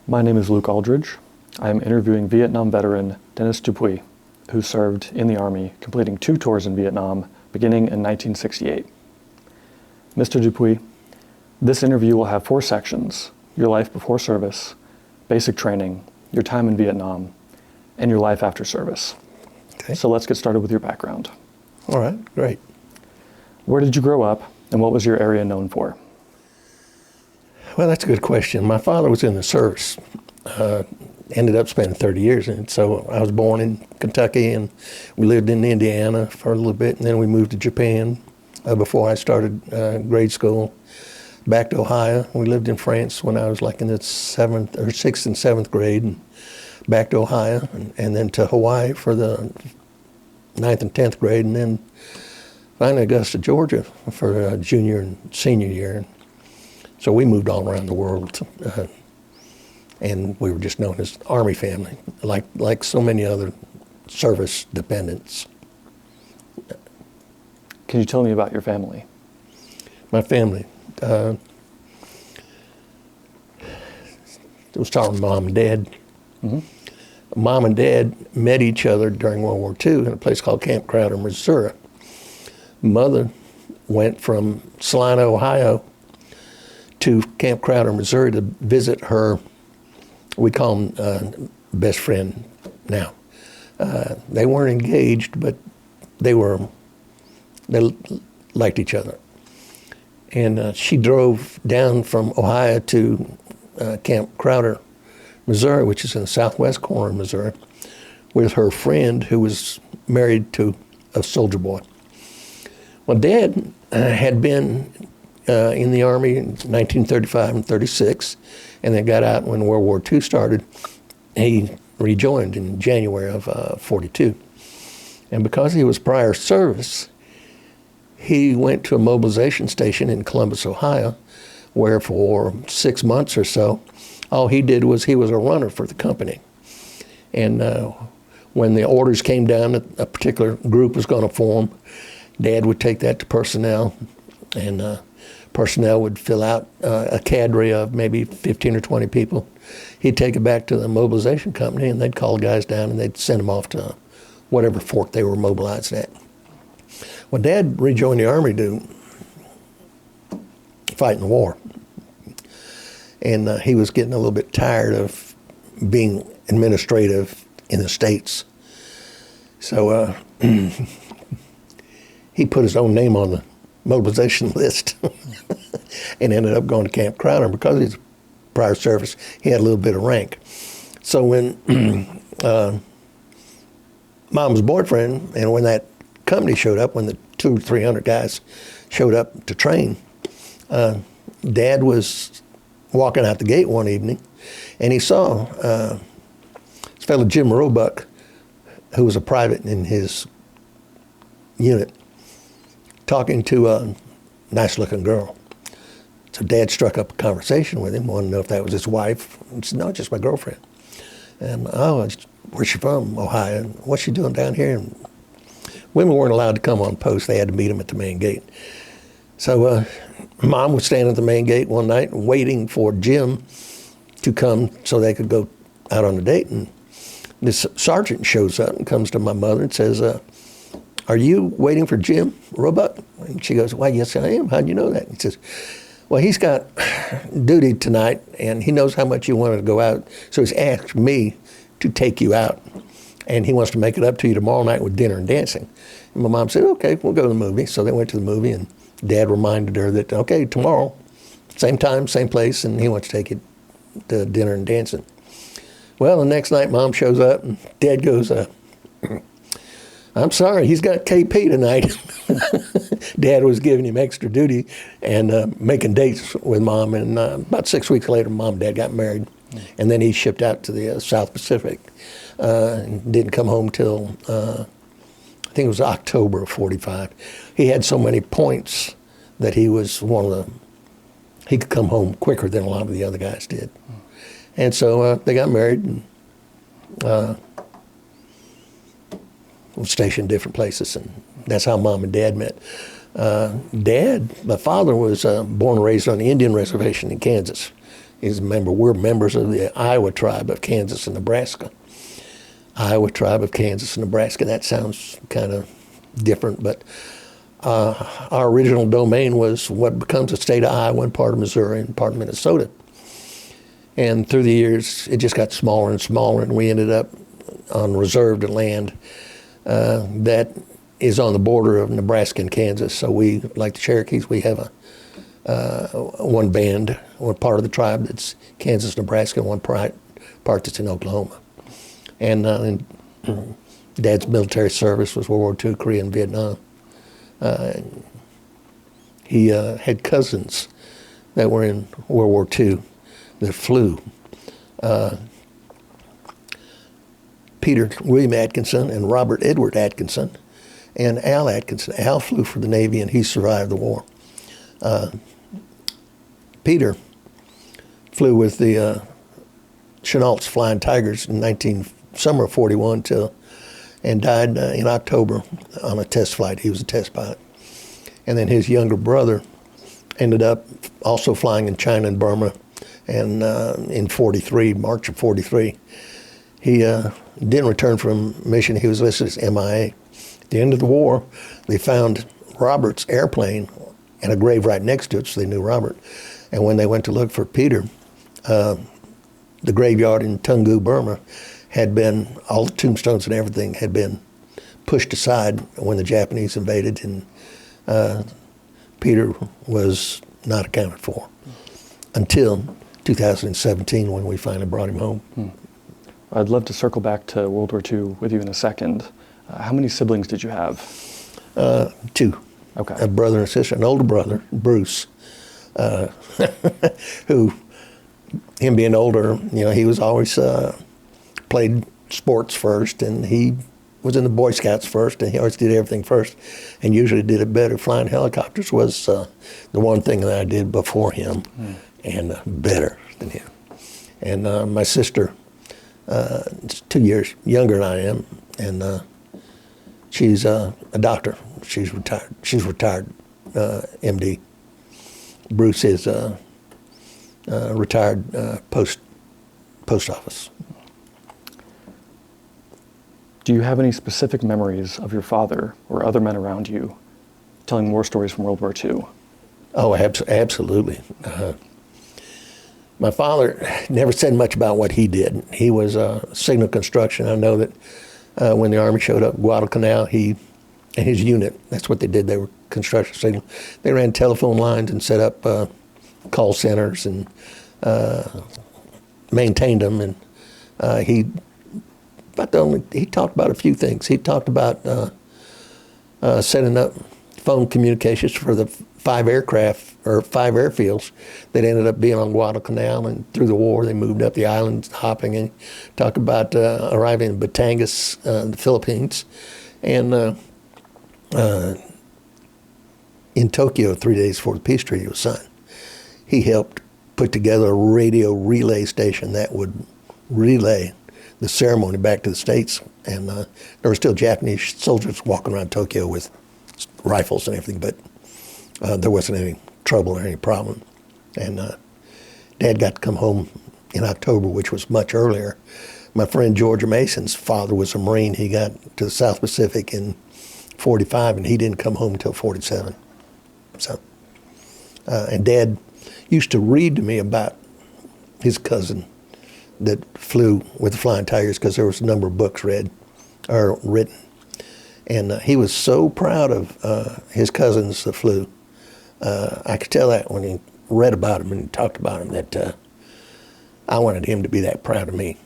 My name is Luke Aldridge. I am interviewing Vietnam veteran Dennis DuPuis, who served in the Army, completing 2 tours in Vietnam beginning in 1968. Mr. DuPuis, this interview will have 4 sections: your life before service, basic training, your time in Vietnam, and your life after service. Okay. So let's get started with your background. All right, great. Where did you grow up, and what was your area known for? Well, that's a good question. My father was in the service, ended up spending 30 years in it. So I was born in Kentucky, and we lived in Indiana for a little bit, and then we moved to Japan before I started grade school. Back to Ohio. We lived in France when I was like in the 6th and 7th grade, and back to Ohio, and then to Hawaii for the 9th and 10th grade, and then finally Augusta, Georgia for junior and senior year. So we moved all around the world, and we were just known as Army family, like so many other service dependents. Can you tell me about your family? My family. It was talking mom and dad. Mm-hmm. Mom and dad met each other during World War II in a place called Camp Crowder, Missouri. Mother went from Salina, Ohio to Camp Crowder, Missouri to visit her, we call him best friend now. They weren't engaged, but they liked each other. And she drove down from Ohio to Camp Crowder, Missouri, which is in the southwest corner of Missouri, with her friend who was married to a soldier boy. Well, Dad had been in the Army in 1935 and 36, and then got out when World War II started. He rejoined in January of 42. And because he was prior service, he went to a mobilization station in Columbus, Ohio, where for 6 months or so, all he did was he was a runner for the company. And when the orders came down that a particular group was going to form, Dad would take that to personnel, and personnel would fill out a cadre of maybe 15 or 20 people. He'd take it back to the mobilization company, and they'd call guys down, and they'd send them off to whatever fort they were mobilized at. Well, Dad rejoined the Army to fight in the war. And he was getting a little bit tired of being administrative in the States. So he put his own name on the mobilization list and ended up going to Camp Crowder. Because he's prior service, he had a little bit of rank. So when Mom's boyfriend, and when that company showed up, when the 200 or 300 guys showed up to train, Dad was walking out the gate one evening, and he saw this fellow Jim Roebuck, who was a private in his unit, talking to a nice-looking girl. So Dad struck up a conversation with him, wanted to know if that was his wife. He said, "No, just my girlfriend." And, "Where's she from?" "Ohio." "What's she doing down here?" And women weren't allowed to come on post. They had to meet him at the main gate. So Mom was standing at the main gate one night waiting for Jim to come so they could go out on a date. And this sergeant shows up and comes to my mother and says, "Are you waiting for Jim Roebuck?" And she goes, "Why, yes, I am. How'd you know that?" He says, "Well, he's got duty tonight, and he knows how much you wanted to go out, so he's asked me to take you out, and he wants to make it up to you tomorrow night with dinner and dancing." And my mom said, "Okay, we'll go to the movie." So they went to the movie, and Dad reminded her that, okay, tomorrow, same time, same place, and he wants to take you to dinner and dancing. Well, the next night, Mom shows up, and Dad goes, "I'm sorry, he's got KP tonight." Dad was giving him extra duty and making dates with Mom, and about 6 weeks later, Mom and Dad got married, and then he shipped out to the South Pacific, and didn't come home till I think it was October of 45. He had so many points that he was he could come home quicker than a lot of the other guys did. And so they got married and was stationed in different places, and that's how Mom and Dad met. My father was born and raised on the Indian reservation in Kansas. we're members of the Iowa tribe of Kansas and Nebraska. Iowa tribe of Kansas and Nebraska. That sounds kind of different, but our original domain was what becomes the state of Iowa and part of Missouri and part of Minnesota. And through the years, it just got smaller and smaller, and we ended up on reserved land that is on the border of Nebraska and Kansas. So we, like the Cherokees, we have one band, one part of the tribe that's Kansas, Nebraska, and one part that's in Oklahoma. And Dad's military service was World War II, Korea, and Vietnam. He had cousins that were in World War II that flew. Peter William Atkinson and Robert Edward Atkinson and Al Atkinson. Al flew for the Navy and he survived the war. Peter flew with the Chenault's Flying Tigers in summer of 41 and died in October on a test flight. He was a test pilot. And then his younger brother ended up also flying in China and Burma. And in 43, March of 43, he didn't return from mission. He was listed as MIA. At the end of the war, they found Robert's airplane and a grave right next to it, so they knew Robert. And when they went to look for Peter, the graveyard in Tungu, Burma, had been, all the tombstones and everything had been pushed aside when the Japanese invaded, and Peter was not accounted for until 2017 when we finally brought him home. I'd love to circle back to World War II with you in a second. How many siblings did you have? Two. Okay. A brother and a sister, an older brother, Bruce, who, him being older, he was always played sports first, and he was in the Boy Scouts first, and he always did everything first, and usually did it better. Flying helicopters was the one thing that I did before him, and better than him. And my sister, is 2 years younger than I am, and she's a doctor. She's retired. She's retired MD. Bruce is retired post office. Do you have any specific memories of your father or other men around you telling war stories from World War II? Oh, absolutely. My father never said much about what he did. He was signal construction. I know that when the Army showed up at Guadalcanal, he and his unit, that's what they did. They were construction signal. They ran telephone lines and set up call centers and maintained them. And he talked about a few things. He talked about setting up phone communications for the 5 aircraft or 5 airfields that ended up being on Guadalcanal, and through the war they moved up the islands hopping, and talked about arriving in Batangas, the Philippines, and in Tokyo 3 days before the peace treaty was signed. He helped put together a radio relay station that would relay the ceremony back to the States, and there were still Japanese soldiers walking around Tokyo with rifles and everything, but there wasn't any trouble or any problem. And Dad got to come home in October, which was much earlier. My friend George Mason's father was a Marine. He got to the South Pacific in 45, and he didn't come home until 47. So, and Dad used to read to me about his cousin that flew with the Flying Tigers, because there was a number of books read or written. And he was so proud of his cousins that flew. I could tell that when he read about him and he talked about him, that I wanted him to be that proud of me.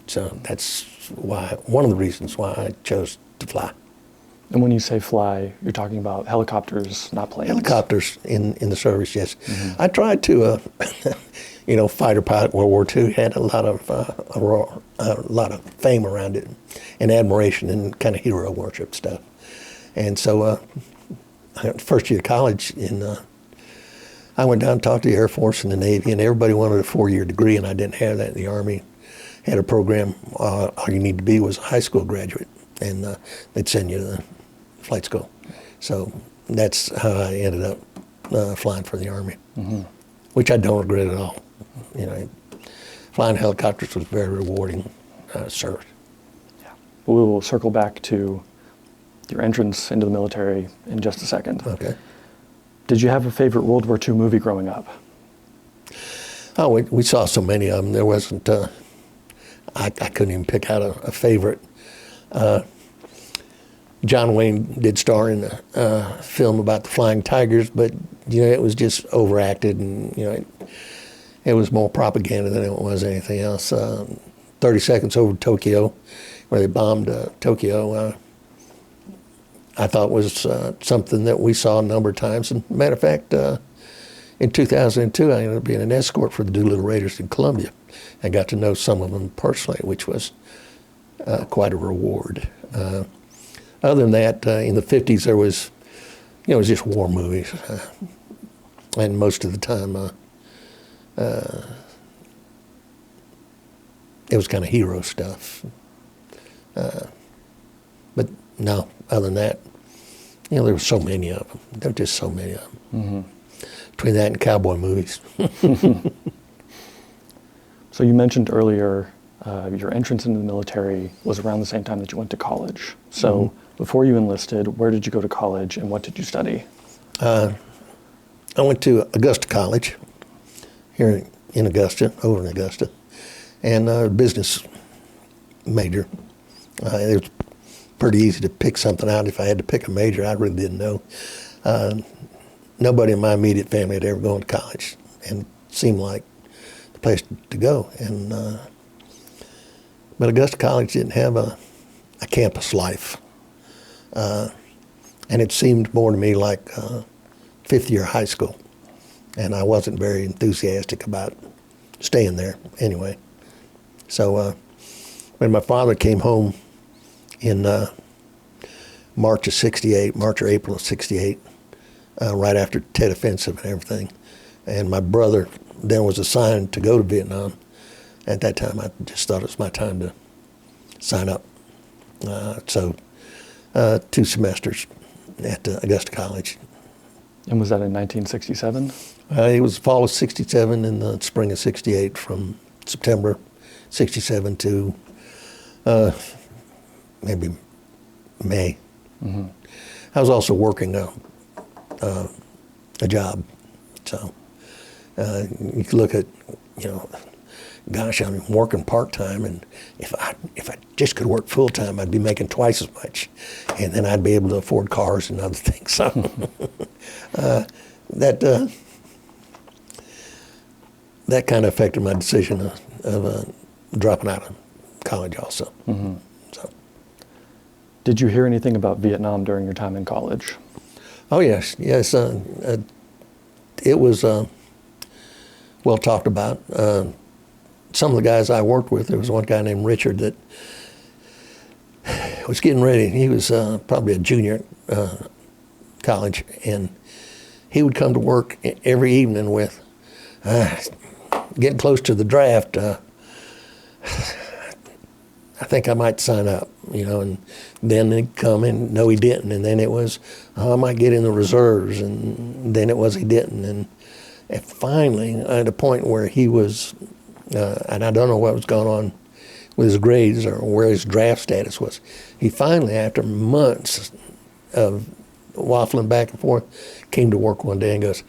So that's why, one of the reasons why I chose to fly. And when you say fly, you're talking about helicopters, not planes? Helicopters in the service, yes. Mm-hmm. I tried to, fighter pilot World War II, had a lot of fame around it, and admiration and kind of hero worship stuff. And so, first year of college, I went down and talked to the Air Force and the Navy, and everybody wanted a 4-year degree, and I didn't have that. The Army had a program, all you need to be was a high school graduate, and they'd send you to the flight school. So that's how I ended up flying for the Army, which I don't regret at all. You know, flying helicopters was very rewarding service. Yeah. We will circle back to your entrance into the military in just a second. Okay. Did you have a favorite World War II movie growing up? Oh, we saw so many of them. There wasn't, I couldn't even pick out a favorite. John Wayne did star in a film about the Flying Tigers, but, you know, it was just overacted, and, you know, it was more propaganda than it was anything else. 30 Seconds Over Tokyo, where they bombed Tokyo, I thought was something that we saw a number of times. And matter of fact, in 2002, I ended up being an escort for the Doolittle Raiders in Colombia. I got to know some of them personally, which was quite a reward. Other than that, in the 50s, there was, you know, it was just war movies. And most of the time, it was kind of hero stuff. But no, other than that, you know, there were so many of them. There were just so many of them. Mm-hmm. Between that and cowboy movies. So you mentioned earlier your entrance into the military was around the same time that you went to college. So before you enlisted, where did you go to college and what did you study? I went to Augusta College here in Augusta, over in Augusta, and business major. It was pretty easy to pick something out. If I had to pick a major, I really didn't know. Nobody in my immediate family had ever gone to college, and it seemed like the place to go. And but Augusta College didn't have a campus life, and it seemed more to me like fifth year high school, and I wasn't very enthusiastic about staying there anyway. So when my father came home in March or April of '68, right after Tet Offensive and everything, and my brother then was assigned to go to Vietnam. At that time, I just thought it was my time to sign up. So 2 semesters at Augusta College. And was that in 1967? It was fall of '67 and the spring of '68, from September '67 to maybe May. Mm-hmm. I was also working a job, so you could look at, you know, gosh, I'm working part-time, and if I just could work full-time, I'd be making twice as much, and then I'd be able to afford cars and other things. So that kind of affected my decision of dropping out of college also. Mm-hmm. So. Did you hear anything about Vietnam during your time in college? Oh, yes. It was well talked about. Some of the guys I worked with, there was one guy named Richard that was getting ready. He was probably a junior at college, and he would come to work every evening with, getting close to the draft, I think I might sign up, you know, and then he'd come and no, he didn't. And then it was, I might get in the reserves, and then it was he didn't. And finally, at a point where he was, and I don't know what was going on with his grades or where his draft status was, he finally, after months of waffling back and forth, came to work one day and goes,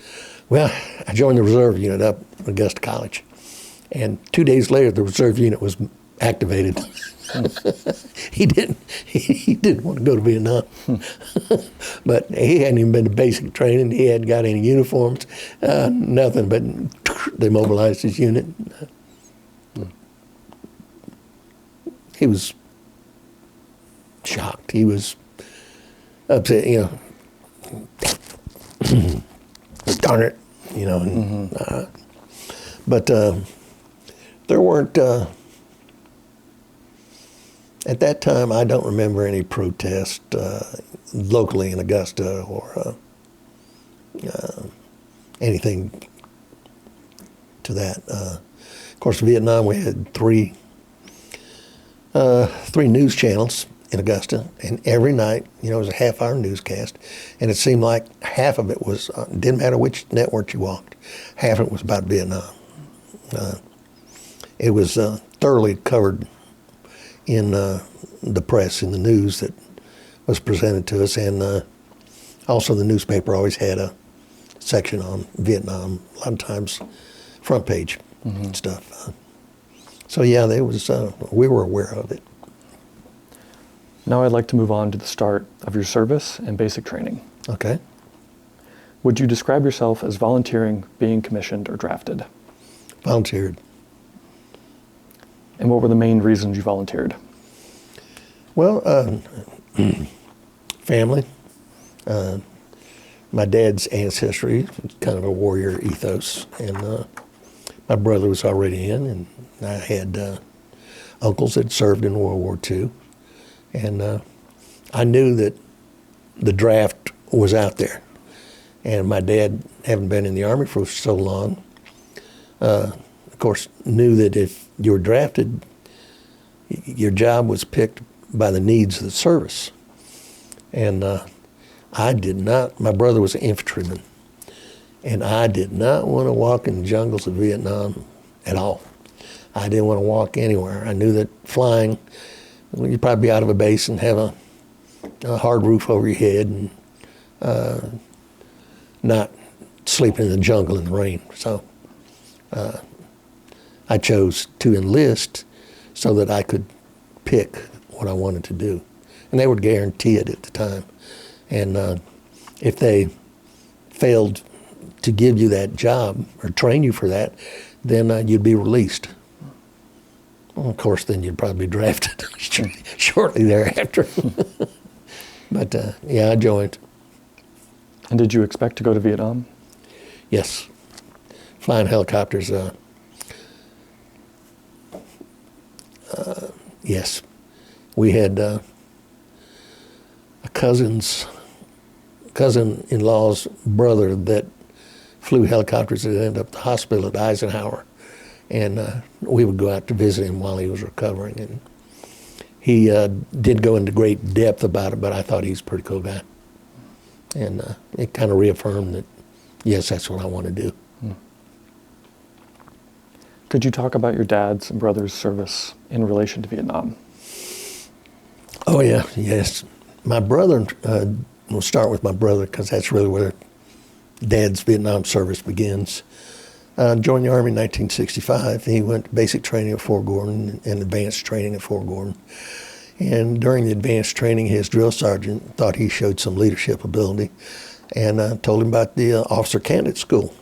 well, I joined the reserve unit up at Augusta College. And 2 days later, the reserve unit was activated. He didn't want to go to Vietnam. But he hadn't even been to basic training. He hadn't got any uniforms, nothing, but they mobilized his unit. He was shocked. He was upset, you know. Darn it, you know. And, but there weren't, at that time, I don't remember any protest locally in Augusta or anything to that. Of course, in Vietnam, we had three news channels in Augusta, and every night, you know, it was a half-hour newscast, and it seemed like half of it was, didn't matter which network you walked, half of it was about Vietnam. It was thoroughly covered in the press, in the news that was presented to us, and also the newspaper always had a section on Vietnam, a lot of times front page stuff. So yeah, there was, we were aware of it. Now I'd like to move on to the start of your service and basic training. Okay. Would you describe yourself as volunteering, being commissioned, or drafted? Volunteered. And what were the main reasons you volunteered? Well, family. My dad's ancestry, kind of a warrior ethos, and my brother was already in, and I had uncles that served in World War II, and I knew that the draft was out there, and my dad, having been in the Army for so long, of course, knew that if you were drafted, your job was picked by the needs of the service. And I did not, my brother was an infantryman, and I did not want to walk in the jungles of Vietnam at all. I didn't want to walk anywhere. I knew that flying, you'd probably be out of a base and have a hard roof over your head and not sleeping in the jungle in the rain. So I chose to enlist so that I could pick what I wanted to do. And they would guarantee it at the time. And if they failed to give you that job or train you for that, then you'd be released. Well, of course, then you'd probably be drafted shortly thereafter. But yeah, I joined. And did you expect to go to Vietnam? Yes. Flying helicopters, yes. We had a cousin-in-law's brother that flew helicopters that ended up at the hospital at Eisenhower. And we would go out to visit him while he was recovering. And he did go into great depth about it, but I thought he was a pretty cool guy. And it kind of reaffirmed that, yes, that's what I want to do. Could you talk about your dad's and brother's service in relation to Vietnam? Oh, yeah, yes. My brother, we'll start with my brother because that's really where Dad's Vietnam service begins. Joined the Army in 1965. He went to basic training at Fort Gordon and advanced training at Fort Gordon. And during the advanced training, his drill sergeant thought he showed some leadership ability and told him about the officer candidate school,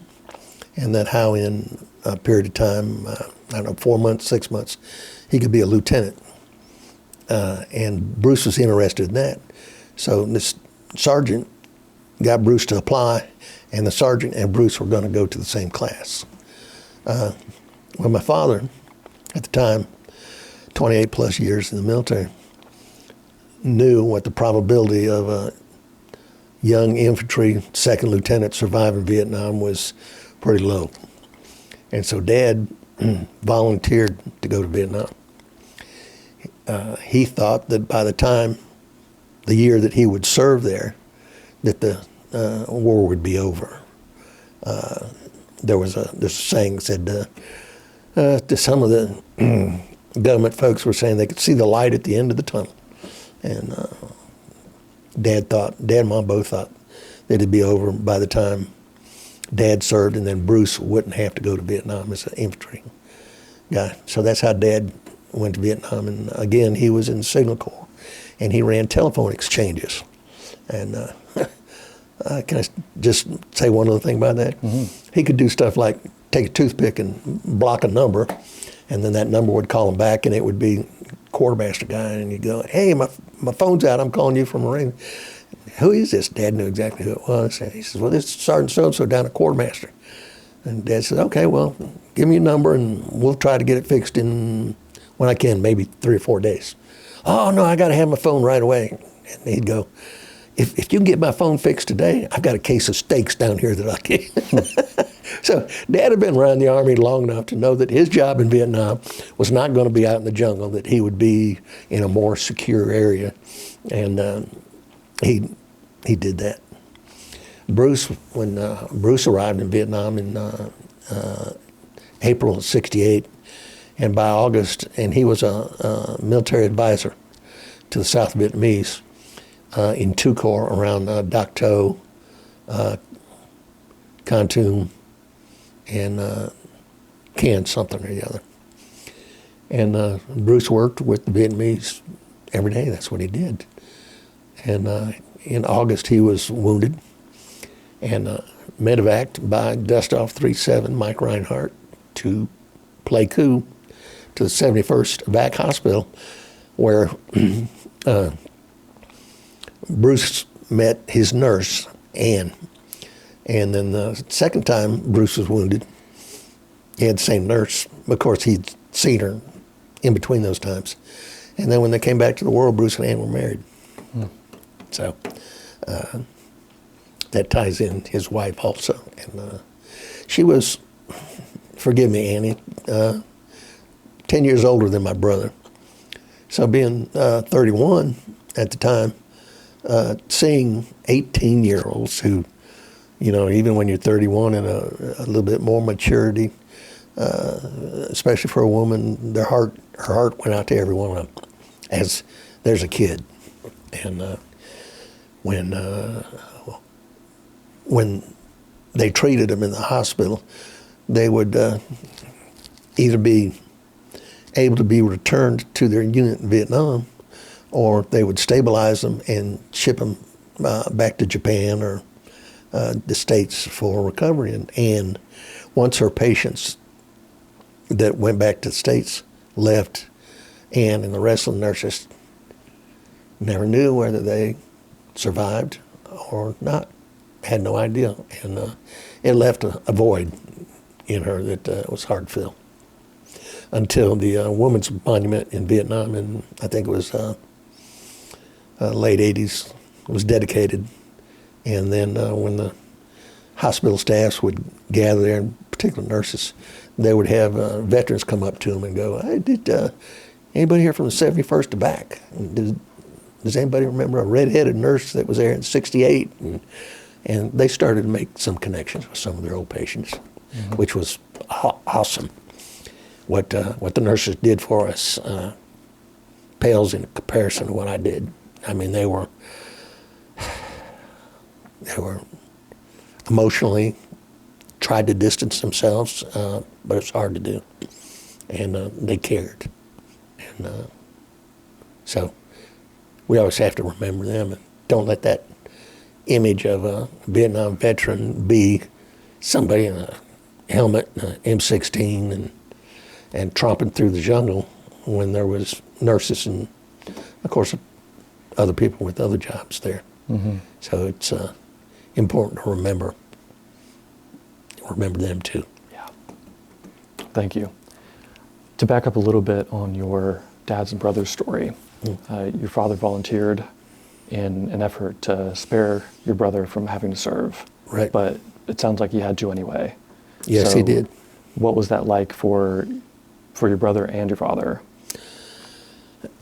and that how in a period of time, I don't know, 4 months, 6 months, he could be a lieutenant. And Bruce was interested in that. So this sergeant got Bruce to apply, and the sergeant and Bruce were going to go to the same class. Well, my father, at the time, 28 plus years in the military, knew what the probability of a young infantry second lieutenant surviving Vietnam was pretty low. And so Dad volunteered to go to Vietnam. He thought that by the time, the year that he would serve there, that the war would be over. There was this saying said to some of the government folks were saying they could see the light at the end of the tunnel. And Dad and Mom both thought that it'd be over by the time Dad served, and then Bruce wouldn't have to go to Vietnam as an infantry guy. So that's how Dad went to Vietnam. And again, he was in the Signal Corps, and he ran telephone exchanges. And can I just say one other thing about that? Mm-hmm. He could do stuff like take a toothpick and block a number, and then that number would call him back, and it would be quartermaster guy, and you'd go, "Hey, my phone's out. I'm calling you from Marine." "Who is this?" Dad knew exactly who it was. And he says, "Well, this is Sergeant so-and-so down at quartermaster." And Dad said, "Okay, well, give me your number, and we'll try to get it fixed in, when I can, maybe 3 or 4 days." "Oh, no, I got to have my phone right away." And he'd go, if you can get my phone fixed today, I've got a case of steaks down here that I can. So Dad had been around the Army long enough to know that his job in Vietnam was not going to be out in the jungle, that he would be in a more secure area. And he did that. Bruce, when Bruce arrived in Vietnam in April of '68, and by August, and he was a military advisor to the South Vietnamese in two corps around Dak To, Kon Tum, and Can something or the other. And Bruce worked with the Vietnamese every day. That's what he did. And in August, he was wounded and medevaced by Dustoff 37 Mike Reinhardt to Pleiku to the 71st Vac Hospital, where Bruce met his nurse, Ann. And then the second time Bruce was wounded, he had the same nurse. Of course, he'd seen her in between those times. And then when they came back to the world, Bruce and Ann were married. So that ties in his wife also. And she was, forgive me, Annie, 10 years older than my brother. So being 31 at the time, seeing 18-year-olds who, you know, even when you're 31 and a little bit more maturity, especially for a woman, her heart went out to every one of them as there's a kid. And when they treated them in the hospital, they would either be able to be returned to their unit in Vietnam, or they would stabilize them and ship them back to Japan or the States for recovery. And once her patients that went back to the States left, Ann and the rest of the nurses never knew whether they survived or not, had no idea. And it left a void in her that was hard to fill. Until the Women's Monument in Vietnam, and I think it was late 80s, was dedicated. And then when the hospital staffs would gather there, in particular nurses, they would have veterans come up to them and go, "Hey, did anybody here from the 71st Vac? Does anybody remember a red-headed nurse that was there in '68?" And they started to make some connections with some of their old patients, which was awesome. What the nurses did for us pales in comparison to what I did. I mean, they were emotionally tried to distance themselves, but it's hard to do. And they cared. And so we always have to remember them, and don't let that image of a Vietnam veteran be somebody in a helmet, an M16, and tromping through the jungle when there was nurses and, of course, other people with other jobs there. So it's important to remember them too. Yeah. Thank you. To back up a little bit on your dad's and brother's story, your father volunteered in an effort to spare your brother from having to serve. Right. But it sounds like he had to anyway. Yes, So he did. What was that like for your brother and your father?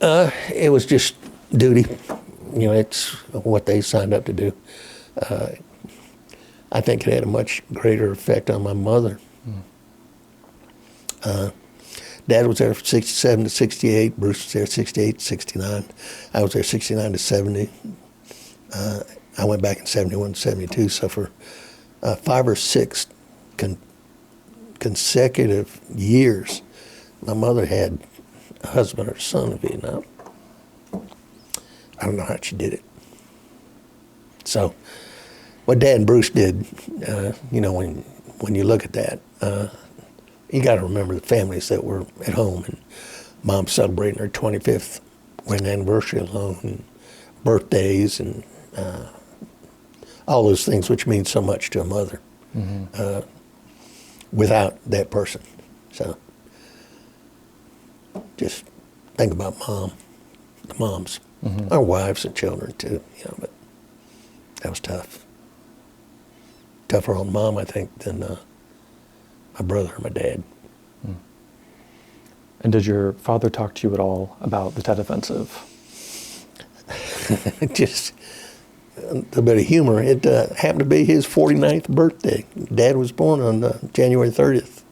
It was just duty. You know, it's what they signed up to do. I think it had a much greater effect on my mother. Dad was there from 67 to 68. Bruce was there 68 to 69. I was there 69 to 70. I went back in 71 to 72. So for 5 or 6 consecutive years, my mother had a husband or son in Vietnam. I don't know how she did it. So what Dad and Bruce did, you know, when you look at that, you got to remember the families that were at home, and Mom celebrating her 25th wedding anniversary alone, and birthdays, and all those things which mean so much to a mother without that person. So just think about Mom, the moms, our wives and children too, you know, but that was tough. Tougher on Mom, I think, than my brother or my dad. And did your father talk to you at all about the Tet Offensive? Just a bit of humor. It happened to be his 49th birthday. Dad was born on January 30th.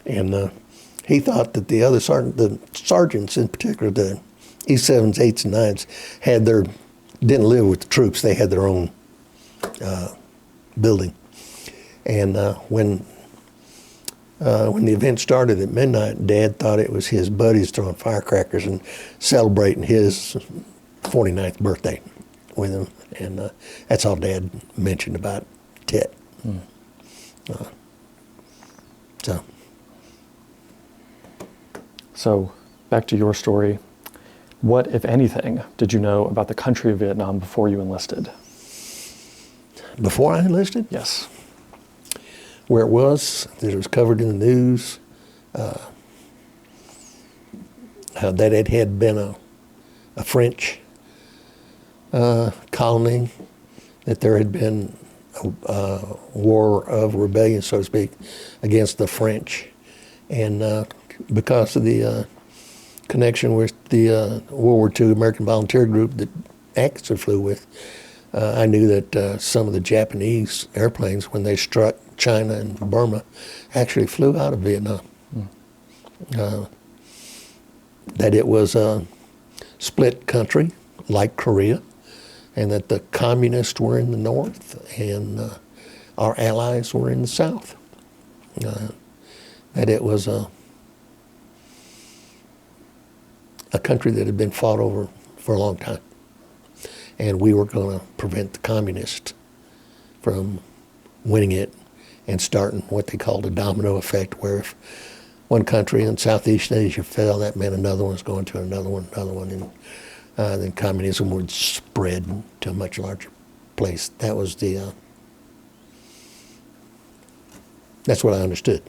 And he thought that the other the sergeants in particular, the E7s, 8s, and 9s, didn't live with the troops. They had their own building. And when the event started at midnight, Dad thought it was his buddies throwing firecrackers and celebrating his 49th birthday with him. And that's all Dad mentioned about Tet. So, back to your story. What, if anything, did you know about the country of Vietnam before you enlisted? Before I enlisted? Yes. Where it was, that it was covered in the news, how that it had been a French colony, that there had been a war of rebellion, so to speak, against the French. And because of the connection with the World War II American Volunteer Group that Atkinson flew with, I knew that some of the Japanese airplanes, when they struck China and Burma, actually flew out of Vietnam. That it was a split country, like Korea, and that the communists were in the north and our allies were in the south. That it was a country that had been fought over for a long time. And we were going to prevent the communists from winning it and starting what they called a domino effect, where if one country in Southeast Asia fell, that meant another one's going to another one, and then communism would spread to a much larger place. That was that's what I understood.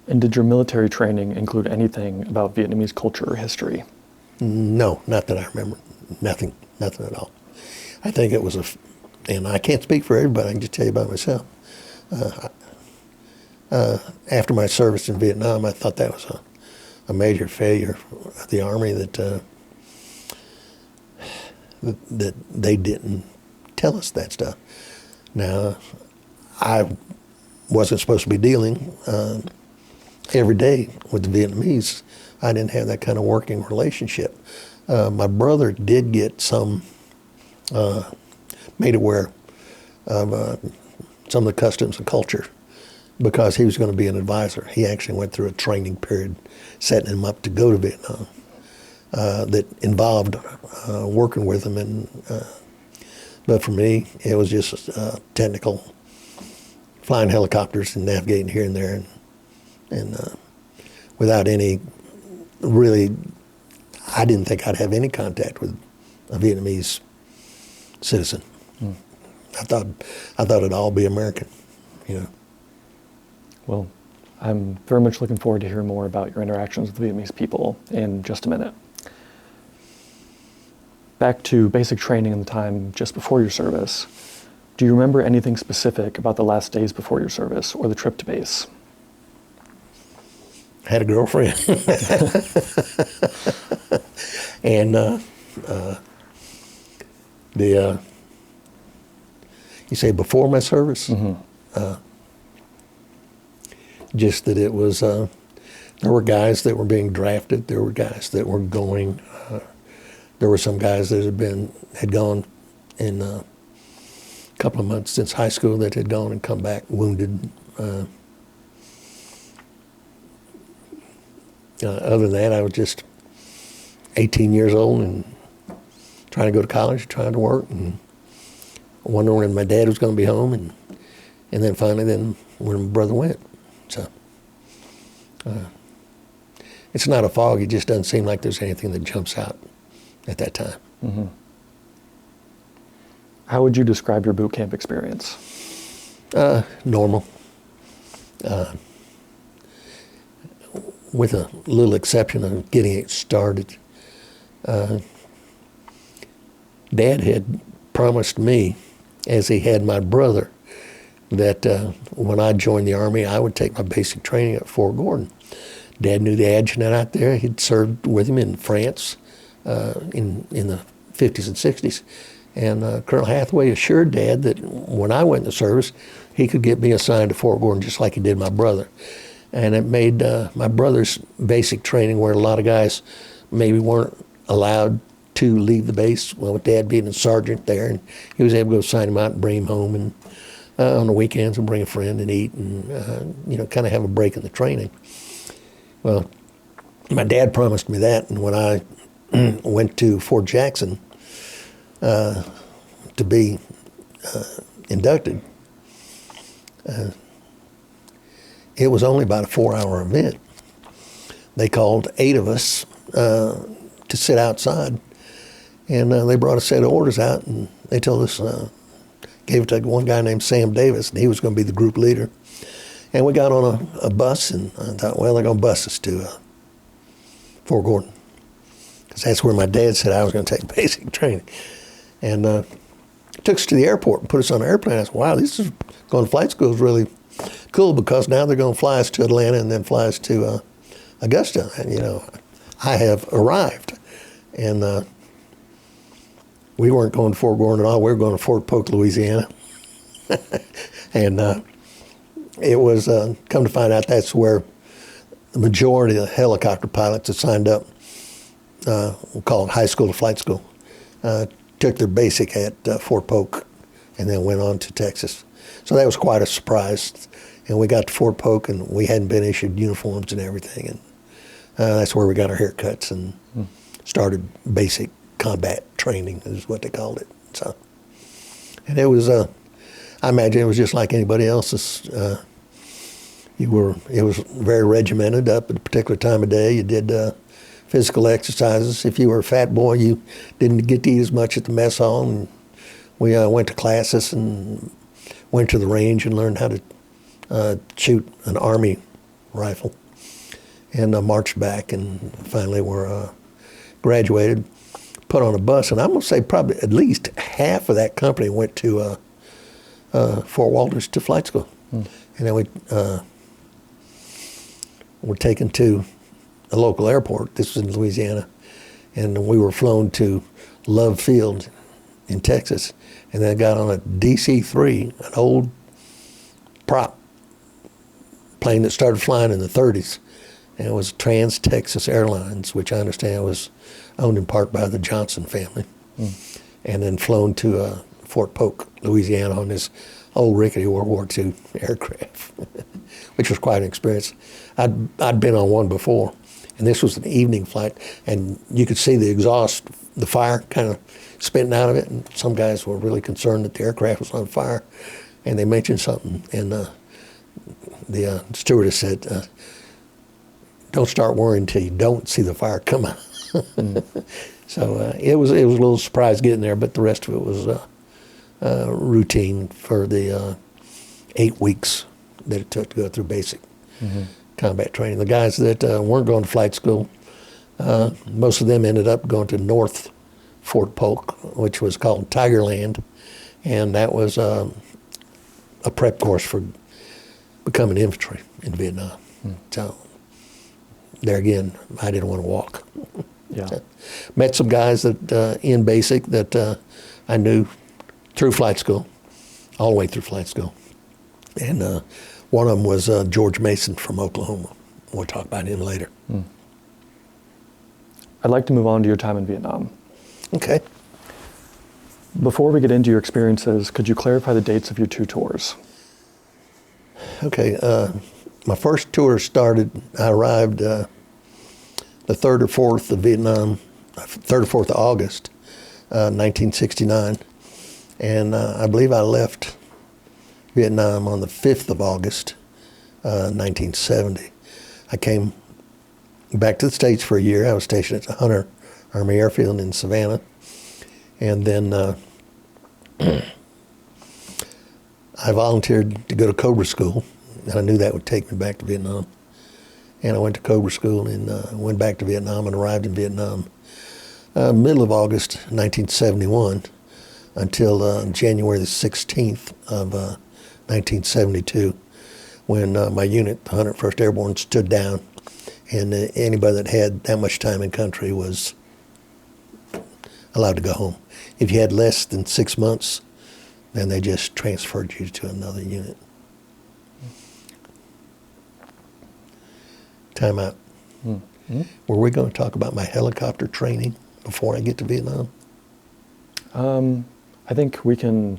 And did your military training include anything about Vietnamese culture or history? No, not that I remember. Nothing at all. I think it was and I can't speak for everybody, I can just tell you about myself. After my service in Vietnam, I thought that was a major failure of the Army, that they didn't tell us that stuff. Now, I wasn't supposed to be dealing every day with the Vietnamese. I didn't have that kind of working relationship. My brother did get made aware of some of the customs and culture because he was going to be an advisor. He actually went through a training period setting him up to go to Vietnam that involved working with him. But for me, it was just technical, flying helicopters and navigating here and there, and without any really, I didn't think I'd have any contact with a Vietnamese citizen. I thought it'd all be American, Well, I'm very much looking forward to hearing more about your interactions with the Vietnamese people in just a minute. Back to basic training in the time just before your service. Do you remember anything specific about the last days before your service or the trip to base? I had a girlfriend. And you say before my service? Mm-hmm. Just that it was, there were guys that were being drafted, there were guys that were going, there were some guys that had gone in a couple of months since high school that had gone and come back wounded. Other than that, I was just 18 years old and trying to go to college, trying to work, and wondering when my dad was going to be home, and then finally when my brother went. So it's not a fog. It just doesn't seem like there's anything that jumps out at that time. Mm-hmm. How would you describe your boot camp experience? Normal. With a little exception of getting it started. Dad had promised me, as he had my brother, that when I joined the Army, I would take my basic training at Fort Gordon. Dad knew the adjutant out there. He'd served with him in France in the 50s and 60s. And Colonel Hathaway assured Dad that when I went in the service, he could get me assigned to Fort Gordon just like he did my brother. And it made my brother's basic training, where a lot of guys maybe weren't allowed to leave the base, well, with Dad being a sergeant there, and he was able to go sign him out and bring him home, and on the weekends and bring a friend and eat, and kind of have a break in the training. Well, my dad promised me that, and when I went to Fort Jackson to be inducted, it was only about a 4-hour event. They called 8 of us to sit outside, and they brought a set of orders out, and they told us, gave it to one guy named Sam Davis, and he was going to be the group leader. And we got on a bus, and I thought, well, they're going to bus us to Fort Gordon, because that's where my dad said I was going to take basic training. And took us to the airport and put us on an airplane. I said, wow, this is going to flight school is really cool, because now they're going to fly us to Atlanta and then fly us to Augusta. And, I have arrived. And we weren't going to Fort Gordon at all. We were going to Fort Polk, Louisiana. And it was, come to find out, that's where the majority of the helicopter pilots that signed up, we'll call it high school to flight school, took their basic at Fort Polk and then went on to Texas. So that was quite a surprise. And we got to Fort Polk, and we hadn't been issued uniforms and everything. And that's where we got our haircuts and started basic combat training, is what they called it. So, and it was, I imagine it was just like anybody else's. It was very regimented up at a particular time of day. You did physical exercises. If you were a fat boy, you didn't get to eat as much at the mess hall. And we went to classes and went to the range and learned how to shoot an Army rifle, and marched back, and finally were graduated, put on a bus. And I'm going to say probably at least half of that company went to Fort Walters to flight school. And then we were taken to a local airport. This was in Louisiana. And we were flown to Love Field in Texas. And then got on a DC-3, an old prop plane that started flying in the 30s. And it was Trans-Texas Airlines, which I understand was owned in part by the Johnson family. And then flown to Fort Polk, Louisiana, on this old rickety World War II aircraft, which was quite an experience. I'd been on one before, and this was an evening flight, and you could see the exhaust, the fire kind of spitting out of it, and some guys were really concerned that the aircraft was on fire, and they mentioned something, and the stewardess said, don't start worrying until you don't see the fire come out. So it was a little surprise getting there, but the rest of it was routine for the 8 weeks that it took to go through basic combat training. The guys that weren't going to flight school, most of them ended up going to North Fort Polk, which was called Tigerland, and that was a prep course for becoming infantry in Vietnam. So there again, I didn't want to walk. Yeah. So, met some guys that in basic that I knew through flight school, all the way through flight school. And one of them was George Mason from Oklahoma. We'll talk about him later. I'd like to move on to your time in Vietnam. Okay. Before we get into your experiences, could you clarify the dates of your 2 tours? Okay. My first tour started, I arrived the 3rd or 4th of Vietnam, 3rd or 4th of August, 1969. And I believe I left Vietnam on the 5th of August, 1970. I came back to the States for a year. I was stationed at the Hunter Army Airfield in Savannah. And then I volunteered to go to Cobra School, and I knew that would take me back to Vietnam. And I went to Cobra School and went back to Vietnam and arrived in Vietnam middle of August 1971 until January the 16th of 1972, when my unit, the 101st Airborne, stood down, and anybody that had that much time in country was allowed to go home. If you had less than 6 months, then they just transferred you to another unit. Time out. Mm-hmm. Were we going to talk about my helicopter training before I get to Vietnam? I think we can,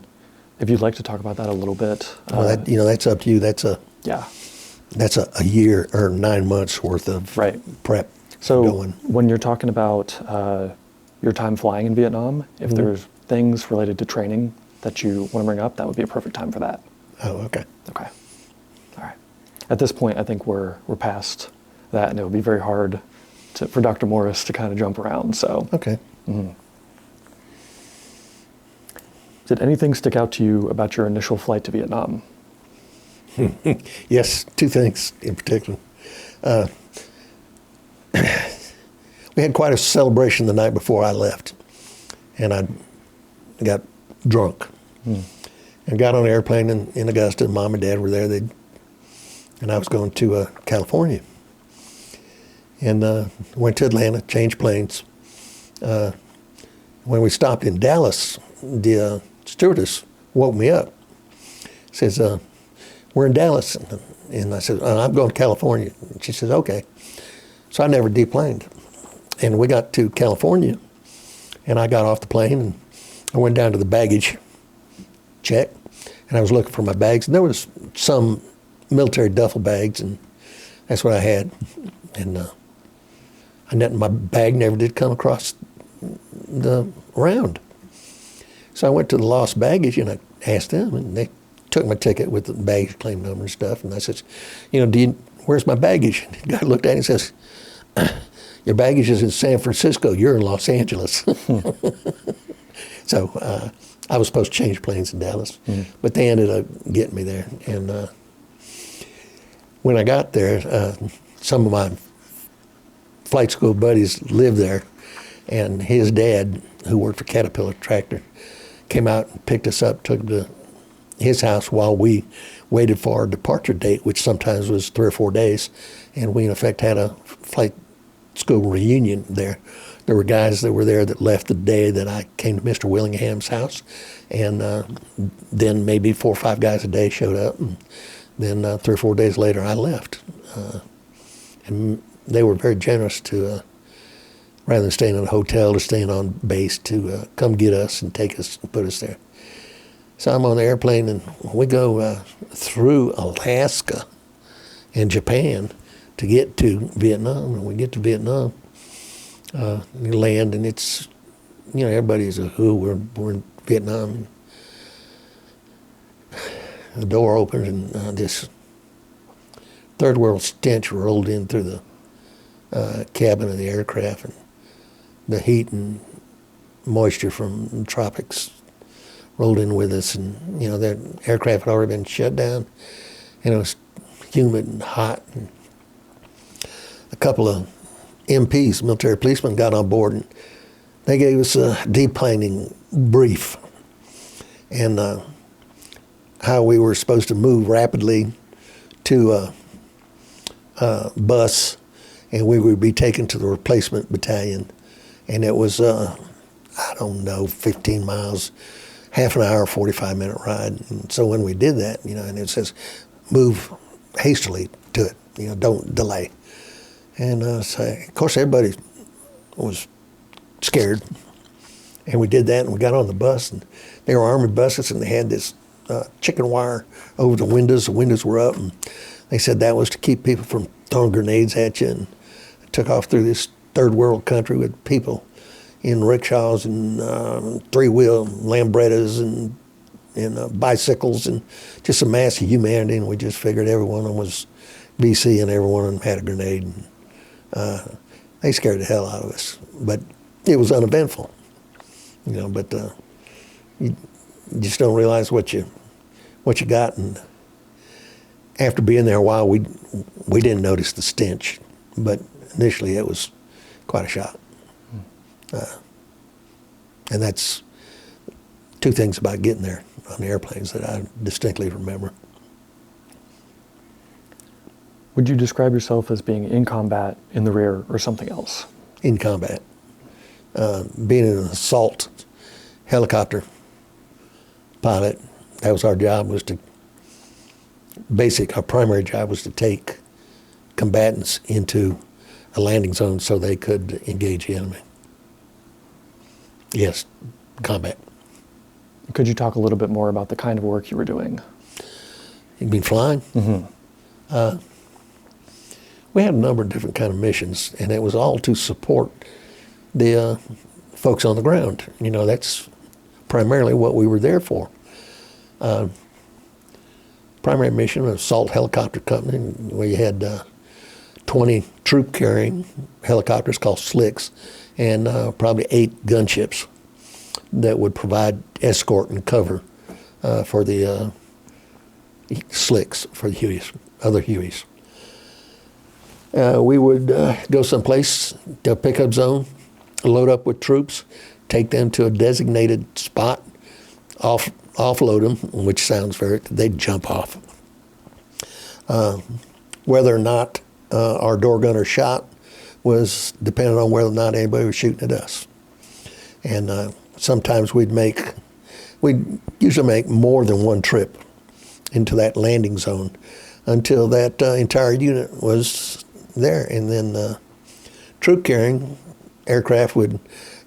if you'd like to talk about that a little bit. Well, that's up to you. That's Yeah. a year or 9 months worth of Right. prep. So going. when you're talking about your time flying in Vietnam, if Mhm. there's things related to training that you want to bring up, that would be a perfect time for that. Oh, okay. Okay. All right. At this point, I think we're past that, and it would be very hard for Dr. Morris to kind of jump around. So, Okay. Did anything stick out to you about your initial flight to Vietnam? Yes, two things in particular. We had quite a celebration the night before I left, and I got drunk. And got on an airplane in Augusta, and Mom and Dad were there. And I was going to California. And went to Atlanta, changed planes. When we stopped in Dallas, the stewardess woke me up. Says, we're in Dallas. And I said, I'm going to California. And she says, okay. So I never deplaned. And we got to California, and I got off the plane, and I went down to the baggage check, and I was looking for my bags. And there was some military duffel bags, and that's what I had. And my bag never did come across the round. So I went to the lost baggage, and I asked them, and they took my ticket with the baggage claim number and stuff. And I said, where's my baggage? And the guy looked at it and says, your baggage is in San Francisco. You're in Los Angeles. So I was supposed to change planes in Dallas, but they ended up getting me there. And when I got there, some of my flight school buddies lived there, and his dad, who worked for Caterpillar Tractor, came out and picked us up, took to his house while we waited for our departure date, which sometimes was 3 or 4 days, and we in effect had a flight school reunion there. There were guys that were there that left the day that I came to Mr. Willingham's house, and then maybe 4 or 5 guys a day showed up, and then 3 or 4 days later I left. And they were very generous to, rather than staying in a hotel or staying on base, to come get us and take us and put us there. So I'm on the airplane, and we go through Alaska and Japan to get to Vietnam. And we get to Vietnam, we land, and it's, everybody's we're in Vietnam. The door opens, and this third world stench rolled in through the cabin of the aircraft, and the heat and moisture from the tropics rolled in with us, and that aircraft had already been shut down, and it was humid and hot. And a couple of MPs, military policemen, got on board, and they gave us a deplaning brief, and how we were supposed to move rapidly to a bus, and we would be taken to the replacement battalion. And it was, 15 miles, half an hour, 45-minute ride. And so when we did that, and it says, move hastily to it, don't delay. And so of course everybody was scared. And we did that, and we got on the bus, and they were Army buses, and they had this chicken wire over the windows. The windows were up, and they said that was to keep people from throwing grenades at you. And I took off through this third world country with people in rickshaws and 3-wheel Lambrettas and bicycles, and just a mass of humanity. And we just figured every one of them was BC, and every one of them had a grenade. And, they scared the hell out of us, but it was uneventful, But you just don't realize what you got. And after being there a while, we didn't notice the stench, but initially it was quite a shock. And that's 2 things about getting there on the airplanes that I distinctly remember. Would you describe yourself as being in combat, in the rear, or something else? In combat. being an assault helicopter pilot, that was our job, our primary job was to take combatants into a landing zone so they could engage the enemy. Yes, combat. Could you talk a little bit more about the kind of work you were doing? You mean flying? Mm-hmm. We had a number of different kind of missions, and it was all to support the folks on the ground. You know, that's primarily what we were there for. Primary mission was assault helicopter company. We had 20 troop-carrying helicopters called slicks, and probably 8 gunships that would provide escort and cover for the slicks, for the Hueys, other Hueys. We would go someplace to a pickup zone, load up with troops, take them to a designated spot, offload them, which sounds they'd jump off. Whether or not our door gunner shot was dependent on whether or not anybody was shooting at us. And sometimes we'd usually make more than one trip into that landing zone until that entire unit was there. And then troop carrying aircraft would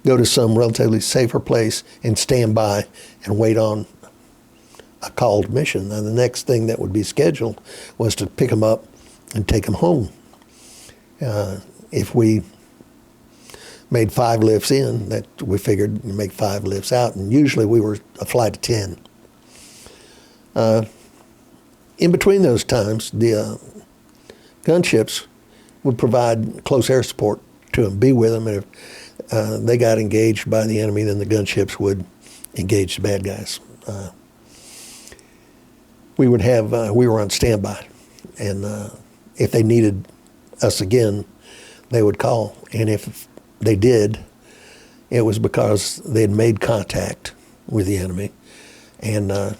go to some relatively safer place and stand by and wait on a called mission. And the next thing that would be scheduled was to pick them up and take them home. If we made 5 lifts in, that we figured we'd make 5 lifts out, and usually we were a flight of 10. In between those times, the gunships would provide close air support to them, be with them, and if they got engaged by the enemy, then the gunships would engage the bad guys. We were on standby, and if they needed us again, they would call, and if they did, it was because they had made contact with the enemy, and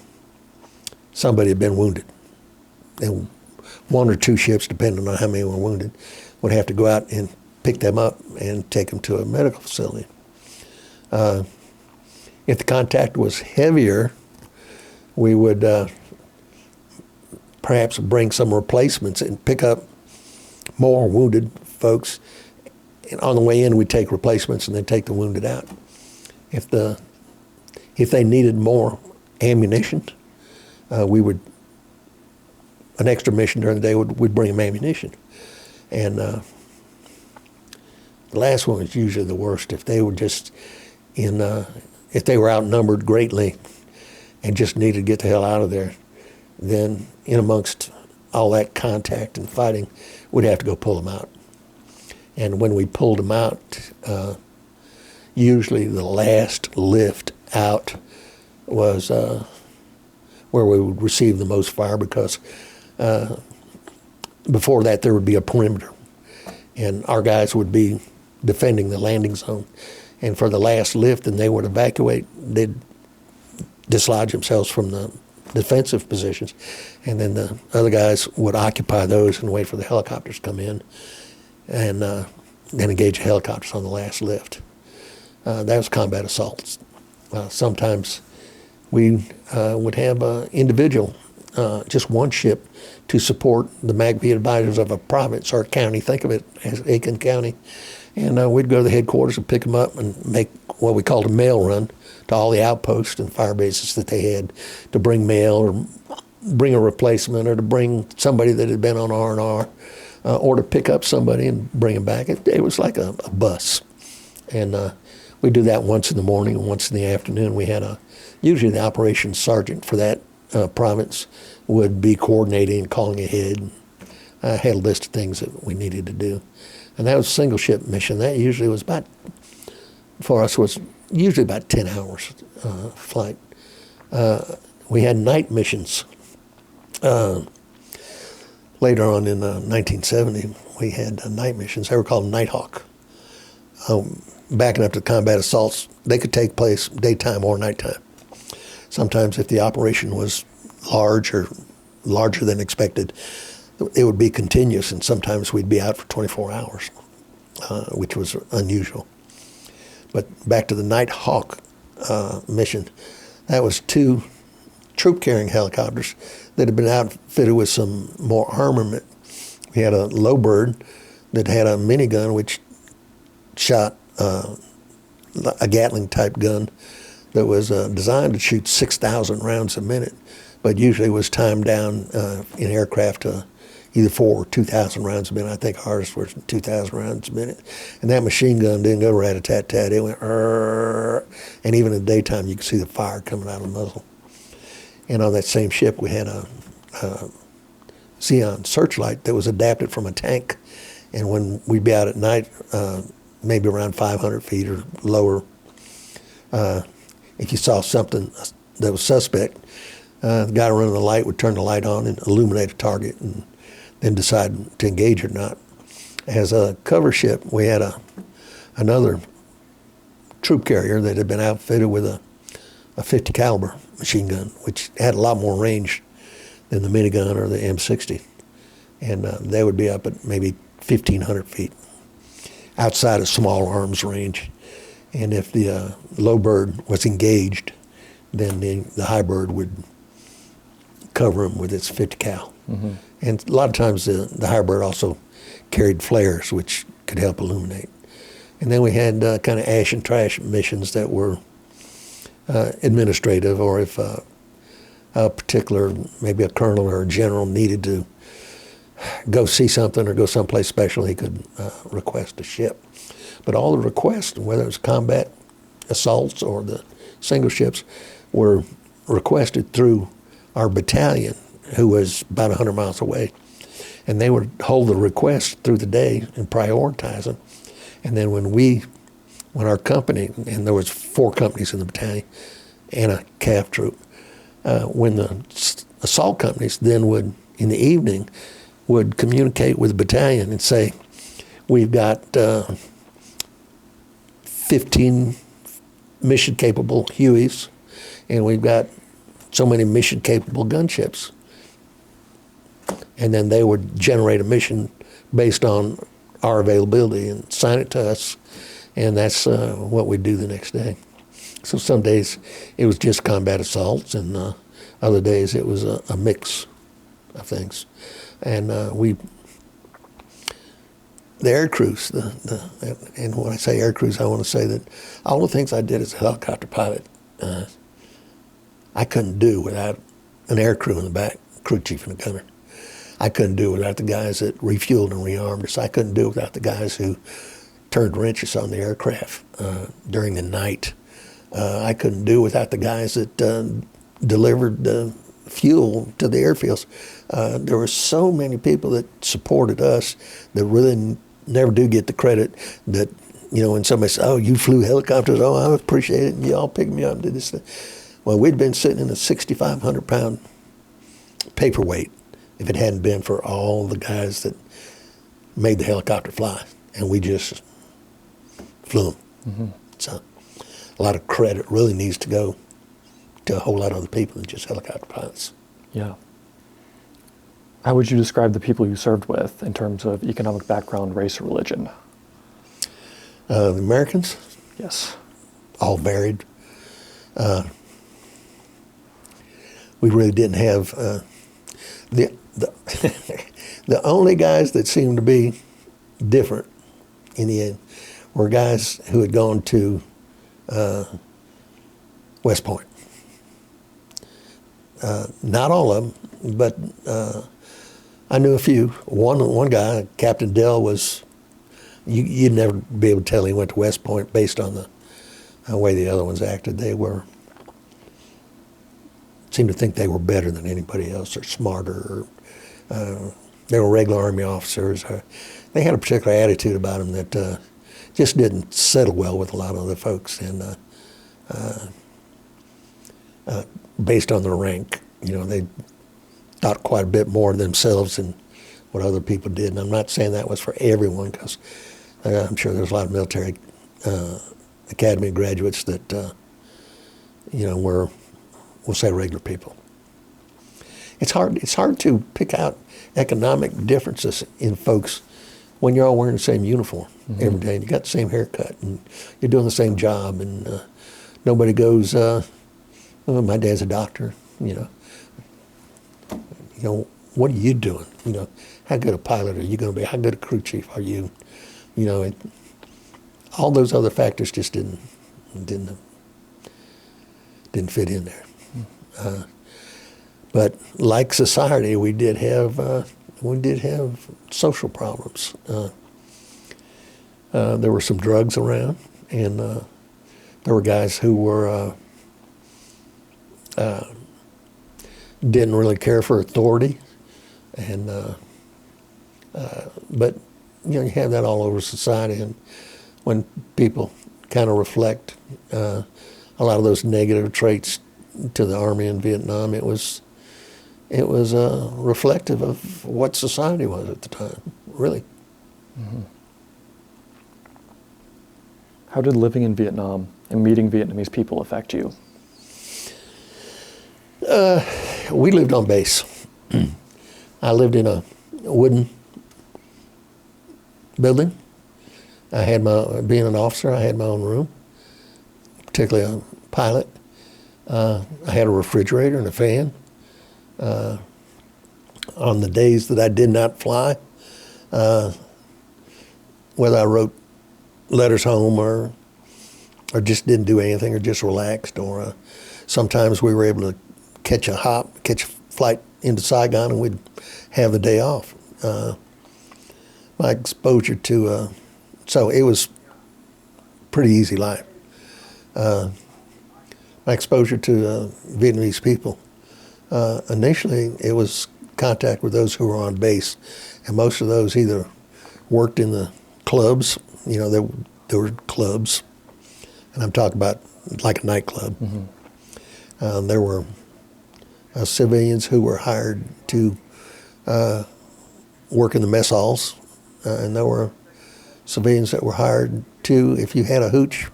somebody had been wounded. And 1 or 2 ships, depending on how many were wounded, would have to go out and pick them up and take them to a medical facility. If the contact was heavier, we would perhaps bring some replacements and pick up more wounded folks. And on the way in, we'd take replacements and then take the wounded out. If they needed more ammunition, an extra mission during the day would bring them ammunition. And the last one was usually the worst. If they were if they were outnumbered greatly and just needed to get the hell out of there, then in amongst all that contact and fighting, we'd have to go pull them out. And when we pulled them out, usually the last lift out was where we would receive the most fire, because before that there would be a perimeter, and our guys would be defending the landing zone. And for the last lift, and they would evacuate, they'd dislodge themselves from the defensive positions, and then the other guys would occupy those and wait for the helicopters to come in, and then engage the helicopters on the last lift. That was combat assaults. Sometimes we would have individual, just one ship to support the MACV advisors of a province or county. Think of it as Aiken County. And we'd go to the headquarters and pick them up and make what we called a mail run to all the outposts and fire bases that they had, to bring mail or bring a replacement, or to bring somebody that had been on R&R, or to pick up somebody and bring them back. It was like a bus. And we'd do that once in the morning and once in the afternoon. We had usually the operations sergeant for that province would be coordinating and calling ahead. Had a list of things that we needed to do. And that was a single ship mission. That usually was was usually about 10 hours flight. We had night missions. Later on in 1970, we had night missions. They were called Nighthawk. Backing up to combat assaults, they could take place daytime or nighttime. Sometimes if the operation was large or larger than expected, it would be continuous, and sometimes we'd be out for 24 hours, which was unusual. But back to the Nighthawk mission, that was 2 troop-carrying helicopters that had been outfitted with some more armament. We had a low bird that had a minigun which shot a Gatling-type gun that was designed to shoot 6,000 rounds a minute, but usually was timed down in aircraft to either 4,000 or 2,000 rounds a minute. I think ours was 2,000 rounds a minute. And that machine gun didn't go rat-a-tat-tat. It went, and even in the daytime you could see the fire coming out of the muzzle. And on that same ship we had a Xeon searchlight that was adapted from a tank. And when we'd be out at night, maybe around 500 feet or lower, if you saw something that was suspect, the guy running the light would turn the light on and illuminate a target and then decide to engage or not. As a cover ship, we had another troop carrier that had been outfitted with a 50 caliber machine gun, which had a lot more range than the minigun or the M60. And they would be up at maybe 1,500 feet outside of small arms range. And if the low bird was engaged, then the high bird would cover him with its 50 cal. Mm-hmm. And a lot of times the high bird also carried flares, which could help illuminate. And then we had kind of ash and trash missions that were administrative, or if a particular, maybe a colonel or a general needed to go see something or go someplace special, he could request a ship. But all the requests, whether it was combat assaults or the single ships, were requested through our battalion, who was about 100 miles away. And they would hold the requests through the day and prioritize them. And then when our company, and there was 4 companies in the battalion and a CAV troop, when the assault companies then would, in the evening, would communicate with the battalion and say, we've got 15 mission-capable Hueys, and we've got so many mission-capable gunships. And then they would generate a mission based on our availability and sign it to us, and that's what we do the next day. So some days it was just combat assaults, and other days it was a mix of things. And the air crews, and when I say air crews, I want to say that all the things I did as a helicopter pilot, I couldn't do without an air crew in the back, crew chief and a gunner. I couldn't do it without the guys that refueled and rearmed us. I couldn't do it without the guys who turned wrenches on the aircraft during the night. I couldn't do it without the guys that delivered the fuel to the airfields. There were so many people that supported us that really never do get the credit that, when somebody says, oh, you flew helicopters, oh, I appreciate it, and you all picked me up and did this thing. Well, we'd been sitting in a 6,500-pound paperweight if it hadn't been for all the guys that made the helicopter fly, and we just flew them. Mm-hmm. So a lot of credit really needs to go to a whole lot of other people than just helicopter pilots. Yeah. How would you describe the people you served with in terms of economic background, race, or religion? The Americans? Yes. All varied. We really didn't have the the only guys that seemed to be different in the end were guys who had gone to West Point. Not all of them, but I knew a few. One guy, Captain Dell, was, you'd never be able to tell he went to West Point based on the way the other ones acted. They seemed to think they were better than anybody else, or smarter, or they were regular Army officers. They had a particular attitude about them that just didn't settle well with a lot of other folks, and based on their rank, they thought quite a bit more of themselves than what other people did. And I'm not saying that was for everyone, because I'm sure there's a lot of military academy graduates that were, we'll say, regular people. It's hard to pick out economic differences in folks when you're all wearing the same uniform every day, and you got the same haircut, and you're doing the same job, and nobody goes, oh, my dad's a doctor, what are you doing? How good a pilot are you going to be? How good a crew chief are you? All those other factors just didn't fit in there. But like society, we did have social problems. There were some drugs around, and there were guys who were didn't really care for authority, and but you have that all over society, and when people kind of reflect a lot of those negative traits to the Army in Vietnam, it was reflective of what society was at the time, really. Mm-hmm. How did living in Vietnam and meeting Vietnamese people affect you? We lived on base. I lived in a wooden building. I had being an officer, I had my own room, particularly a pilot. I had a refrigerator and a fan. On the days that I did not fly, whether I wrote letters home or just didn't do anything or just relaxed, or sometimes we were able to catch a flight into Saigon, and we'd have the day off. My exposure to, so it was pretty easy life. My exposure to Vietnamese people, initially it was contact with those who were on base, and most of those either worked in the clubs, there were clubs, and I'm talking about like a nightclub. Mm-hmm. There were civilians who were hired to work in the mess halls, and there were civilians that were hired to, if you had a hooch,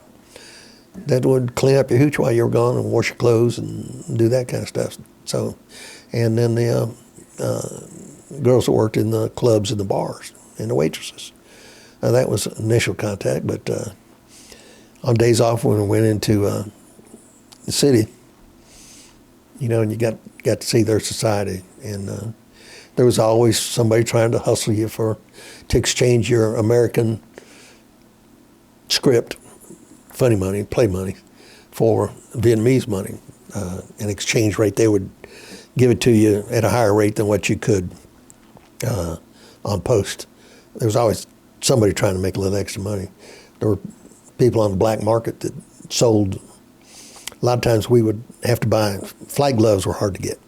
that would clean up your hooch while you were gone and wash your clothes and do that kind of stuff. So, and then the girls that worked in the clubs and the bars and the waitresses. That was initial contact, but on days off when we went into the city, and you got to see their society, and there was always somebody trying to hustle you to exchange your American script, funny money, play money, for Vietnamese money. An exchange rate, they would give it to you at a higher rate than what you could on post. There was always somebody trying to make a little extra money. There were people on the black market that sold. A lot of times we would have to buy, flight gloves were hard to get.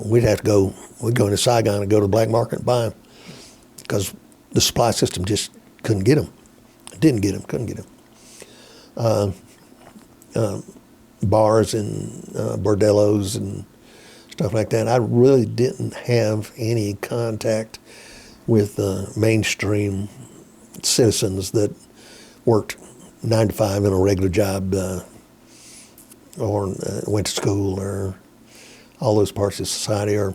We'd go into Saigon and go to the black market and buy them because the supply system just couldn't get them. Couldn't get them. Bars and bordellos and stuff like that. I really didn't have any contact with mainstream citizens that worked 9 to 5 in a regular job or went to school or all those parts of society, or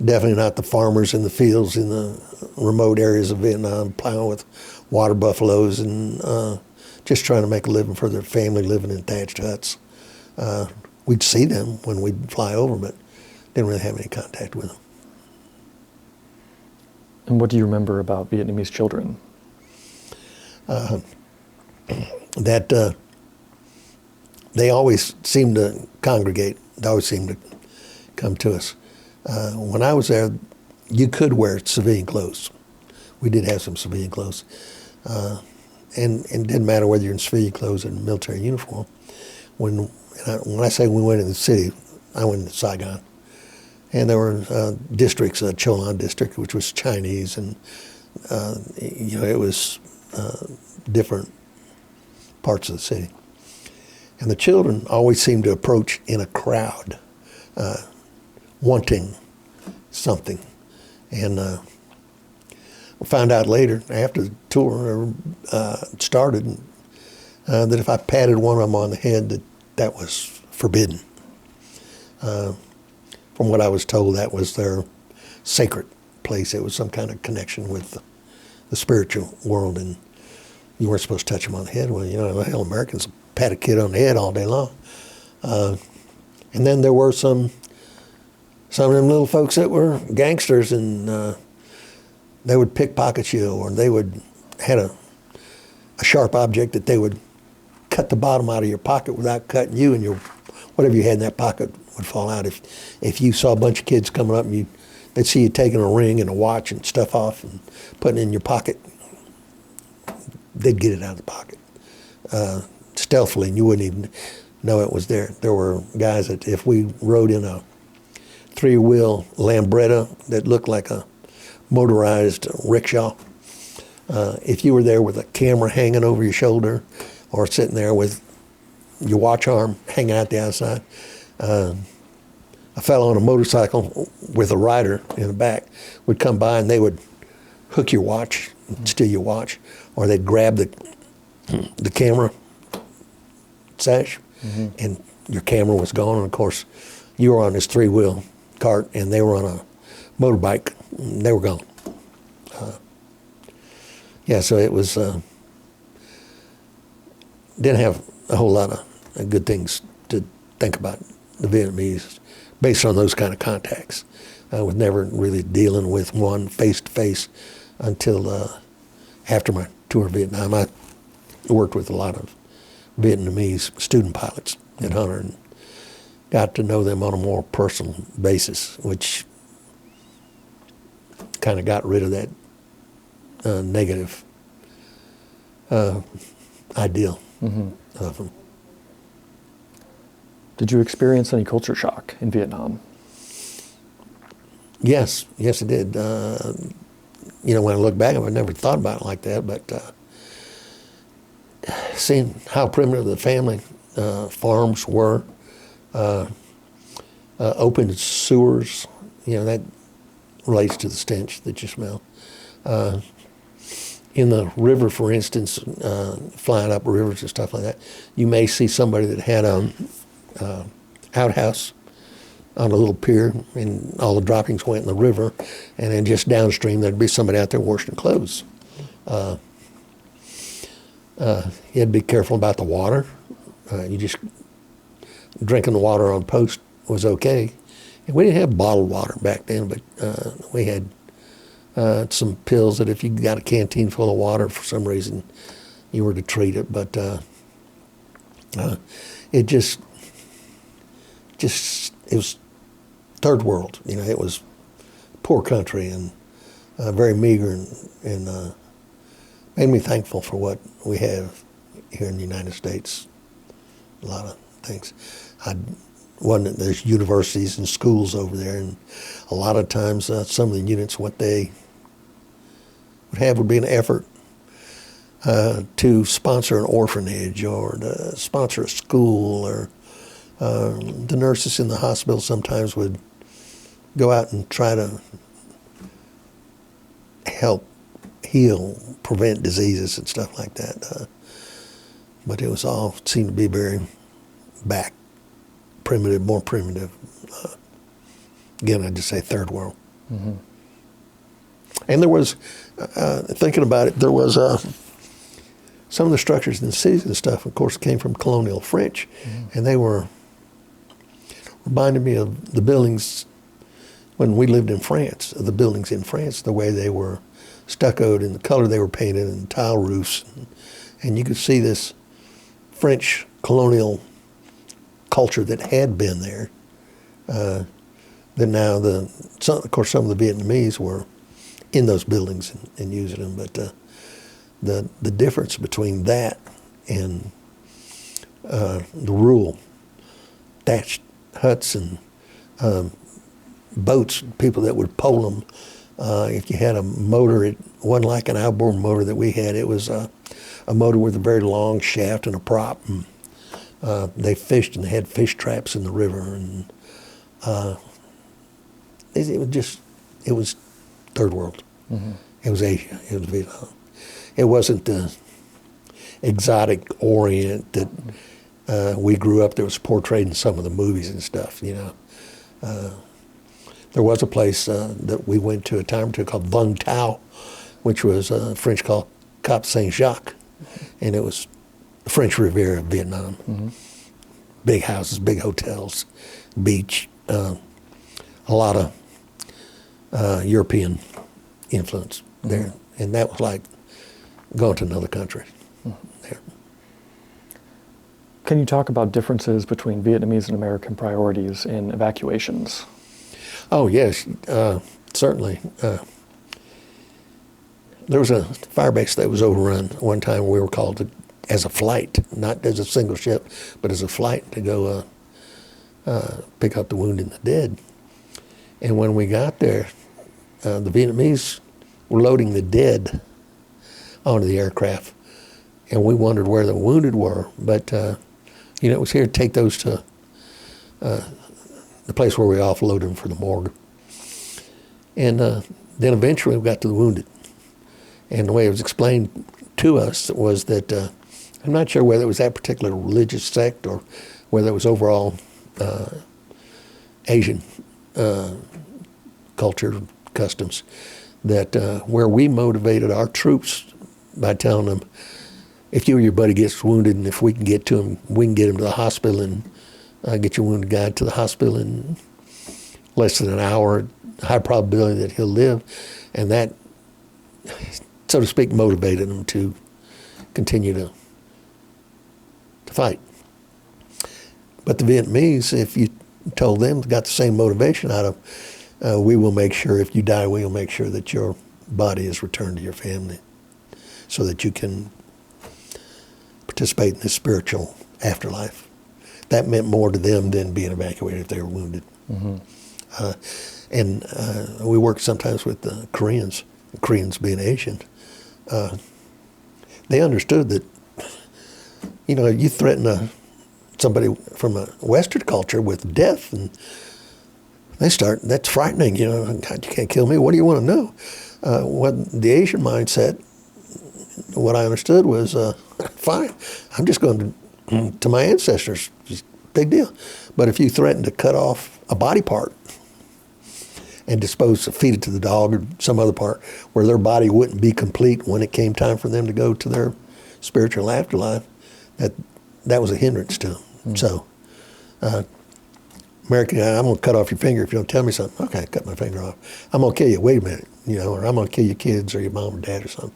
definitely not the farmers in the fields in the remote areas of Vietnam plowing with water buffaloes and just trying to make a living for their family living in thatched huts. We'd see them when we'd fly over, but didn't really have any contact with them. And what do you remember about Vietnamese children? That they always seemed to congregate. They always seemed to come to us. When I was there, you could wear civilian clothes. We did have some civilian clothes. And it didn't matter whether you're in civilian clothes or in military uniform. When I say we went into the city, I went into Saigon. And there were districts, Cholan district, which was Chinese, and it was different parts of the city. And the children always seemed to approach in a crowd, wanting something. And we found out later, after the tour started, that if I patted one of them on the head, that was forbidden. From what I was told, that was their sacred place. It was some kind of connection with the spiritual world, and you weren't supposed to touch them on the head. Well, you know, hell, Americans pat a kid on the head all day long. And then there were some of them little folks that were gangsters, and they would pickpocket you, or they would had a sharp object that they would cut the bottom out of your pocket without cutting you, and your whatever you had in that pocket would fall out. If you saw a bunch of kids coming up and they'd see you taking a ring and a watch and stuff off and putting it in your pocket, they'd get it out of the pocket stealthily, and you wouldn't even know it was there. There were guys that if we rode in a 3-wheel Lambretta that looked like a motorized rickshaw, if you were there with a camera hanging over your shoulder or sitting there with your watch arm hanging out the outside, a fellow on a motorcycle with a rider in the back would come by, and they would hook your watch, steal your watch, or they'd grab the camera sash, and your camera was gone. And of course, you were on this 3-wheel cart, and they were on a motorbike, and they were gone. Yeah, so it was, didn't have a whole lot of good things to think about the Vietnamese based on those kind of contacts. I was never really dealing with one face-to-face until after my tour of Vietnam. I worked with a lot of Vietnamese student pilots at Hunter and got to know them on a more personal basis, which kind of got rid of that negative ideal of them. Did you experience any culture shock in Vietnam? Yes, I did. You know, when I look back, I never thought about it like that, but seeing how primitive the family farms were, open sewers, you know, that relates to the stench that you smell. In the river, for instance, flying up rivers and stuff like that, you may see somebody that had an outhouse on a little pier, and all the droppings went in the river, and then just downstream there'd be somebody out there washing clothes. You had to be careful about the water. You just drinking the water on post was okay. And we didn't have bottled water back then, but we had some pills that if you got a canteen full of water for some reason, you were to treat it. But it was third world. You know, it was poor country and very meager, and made me thankful for what we have here in the United States. A lot of things. There's universities and schools over there, and a lot of times some of the units, what they would have would be an effort to sponsor an orphanage or to sponsor a school, or the nurses in the hospital sometimes would go out and try to help heal, prevent diseases and stuff like that. But it was all seemed to be very back, primitive, more primitive. Again, I'd just say third world. Mm-hmm. And there was, thinking about it, there was some of the structures in the cities and stuff, of course, came from colonial French, and they reminded me of the buildings when we lived in France, the buildings in France, the way they were stuccoed and the color they were painted and tile roofs. And you could see this French colonial culture that had been there. That now, of course, some of the Vietnamese were in those buildings and using them, but the difference between that and the rural thatched huts and boats, people that would pole them. If you had a motor, it wasn't like an outboard motor that we had. It was a motor with a very long shaft and a prop. And, they fished, and they had fish traps in the river. And it was third world. Mm-hmm. It was Asia. It was Vietnam. It wasn't the exotic Orient that we grew up. That was portrayed in some of the movies and stuff. You know. There was a place that we went to a time or two called Vung Tau, which was French called Cap Saint-Jacques, and it was the French Riviera of Vietnam. Mm-hmm. Big houses, big hotels, beach, a lot of European influence there. Mm-hmm. And that was like going to another country there. Can you talk about differences between Vietnamese and American priorities in evacuations? Oh, yes, certainly. There was a fire base that was overrun one time. We were called to, as a flight, not as a single ship, but as a flight to go pick up the wounded and the dead. And when we got there, the Vietnamese were loading the dead onto the aircraft, and we wondered where the wounded were. But it was here to take those to the place where we offloaded them for the morgue. And then eventually we got to the wounded. And the way it was explained to us was that I'm not sure whether it was that particular religious sect or whether it was overall Asian culture, customs, that where we motivated our troops by telling them, if you or your buddy gets wounded and if we can get to him, we can get him to the hospital and get your wounded guy to the hospital in less than an hour, high probability that he'll live. And that, so to speak, motivated them to continue to fight. But the Vietnamese, if you told them, got the same motivation out of, we will make sure, if you die, we will make sure that your body is returned to your family so that you can participate in the spiritual afterlife. That meant more to them than being evacuated if they were wounded. Mm-hmm. And we worked sometimes with the Koreans being Asian. They understood that, you threaten somebody from a Western culture with death, and that's frightening, God, you can't kill me, what do you want to know? What the Asian mindset, what I understood was, fine, I'm just going to my ancestors, just big deal. But if you threaten to cut off a body part and feed it to the dog or some other part where their body wouldn't be complete when it came time for them to go to their spiritual afterlife, that was a hindrance to them. Mm-hmm. So, American guy, I'm going to cut off your finger if you don't tell me something. Okay, cut my finger off. I'm going to kill you. Wait a minute, or I'm going to kill your kids or your mom or dad or something.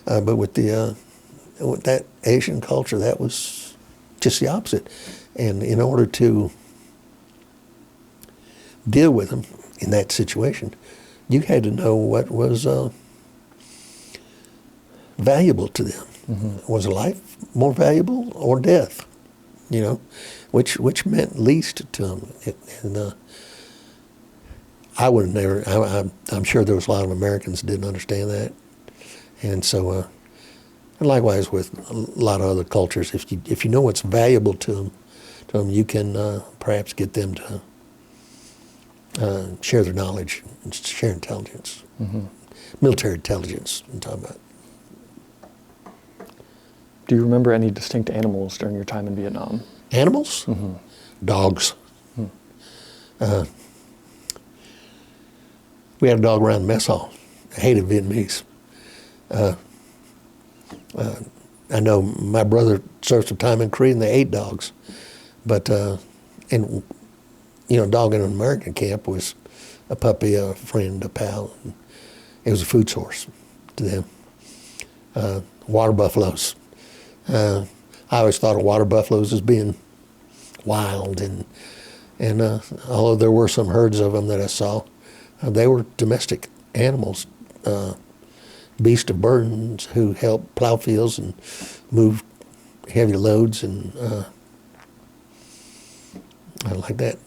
But with that Asian culture, that was just the opposite. And in order to deal with them in that situation, you had to know what was valuable to them. Mm-hmm. Was life more valuable or death? Which meant least to them. And I would have never. I'm sure there was a lot of Americans that didn't understand that, and so. And likewise with a lot of other cultures, if you know what's valuable to them, you can perhaps get them to share their knowledge and share intelligence, mm-hmm. military intelligence. I'm talking about. Do you remember any distinct animals during your time in Vietnam? Animals? Mm-hmm. Dogs. We had a dog around the mess hall. I hated Vietnamese. I know my brother served some time in Korea and they ate dogs. But, a dog in an American camp was a puppy, a friend, a pal. It was a food source to them. Water buffaloes. I always thought of water buffaloes as being wild, and although there were some herds of them that I saw, they were domestic animals, beasts of burdens who helped plow fields and move heavy loads, and I like that.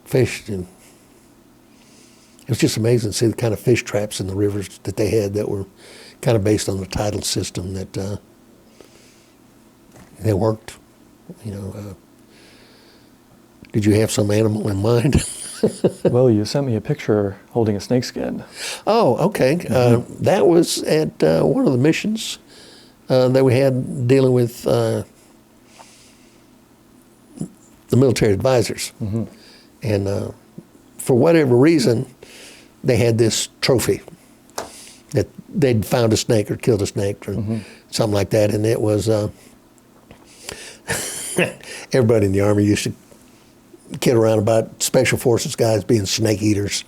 Fish, and it was just amazing to see the kind of fish traps in the rivers that they had that were kind of based on the tidal system that they worked. Did you have some animal in mind? Well, you sent me a picture holding a snakeskin. Oh, okay. Mm-hmm. That was at one of the missions that we had dealing with the military advisors. Mm-hmm. And for whatever reason, they had this trophy that they'd found a snake or killed a snake or something like that, and it was everybody in the Army used to kid around about Special Forces guys being snake eaters.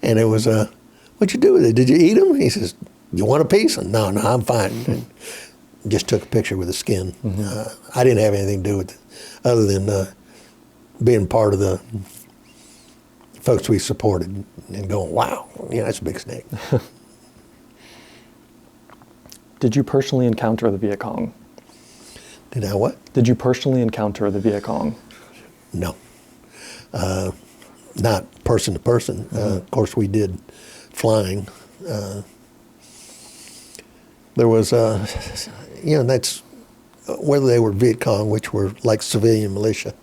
And it was, what'd you do with it? Did you eat them? He says, you want a piece? And, no, I'm fine. And just took a picture with the skin. I didn't have anything to do with it other than being part of the folks we supported and going, wow, that's a big snake. Did you personally encounter the Viet Cong? Did I what? Did you personally encounter the Viet Cong? No. Not person to person. Of course, we did flying. There was, that's whether they were Viet Cong, which were like civilian militia,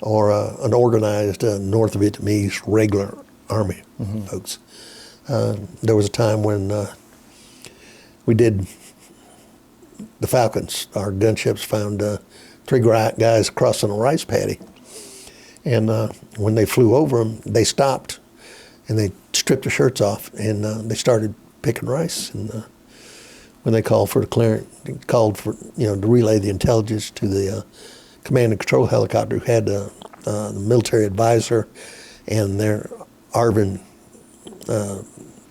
or an organized North Vietnamese regular army folks. There was a time when we did the Falcons. Our gunships found 3 guys crossing a rice paddy. And when they flew over them, they stopped and they stripped their shirts off and they started picking rice. And when they called for the clearance, called for, to relay the intelligence to the command and control helicopter who had the military advisor and their ARVN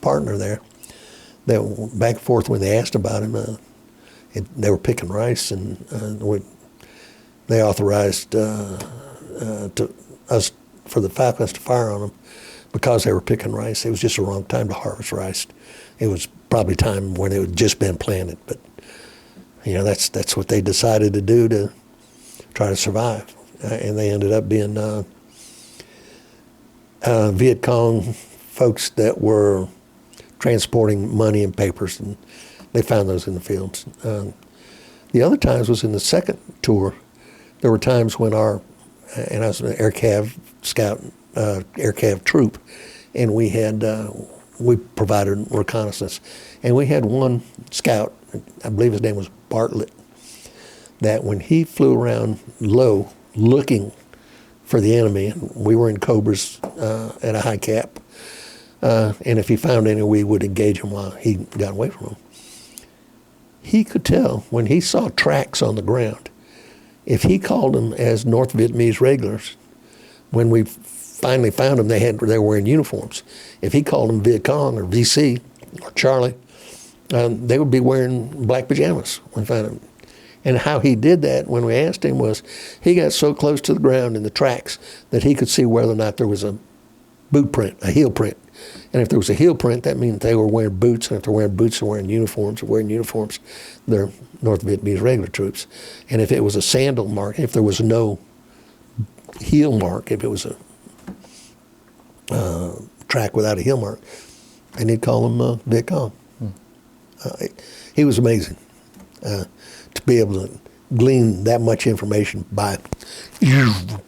partner there, they went back and forth when they asked about him. They were picking rice, and they authorized to us for the Falcons to fire on them because they were picking rice. It was just the wrong time to harvest rice. It was probably time when it had just been planted, but that's what they decided to do to try to survive, and they ended up being Viet Cong folks that were transporting money and papers, and they found those in the fields. The other times was in the second tour. There were times when I was an air cav scout, air cav troop, and we provided reconnaissance. And we had one scout, I believe his name was Bartlett, that when he flew around low looking for the enemy, and we were in Cobras at a high cap, and if he found any, we would engage him while he got away from him. He could tell when he saw tracks on the ground, if he called them as North Vietnamese regulars, when we finally found them, they were wearing uniforms. If he called them Viet Cong or VC or Charlie, they would be wearing black pajamas when we found them. And how he did that when we asked him was he got so close to the ground in the tracks that he could see whether or not there was a boot print, a heel print. And if there was a heel print, that means they were wearing boots. And if they're wearing boots, they're wearing uniforms. They're North Vietnamese regular troops. And if it was a sandal mark, if there was no heel mark, if it was a track without a heel mark, and he'd call them Viet Cong. He was amazing to be able to glean that much information by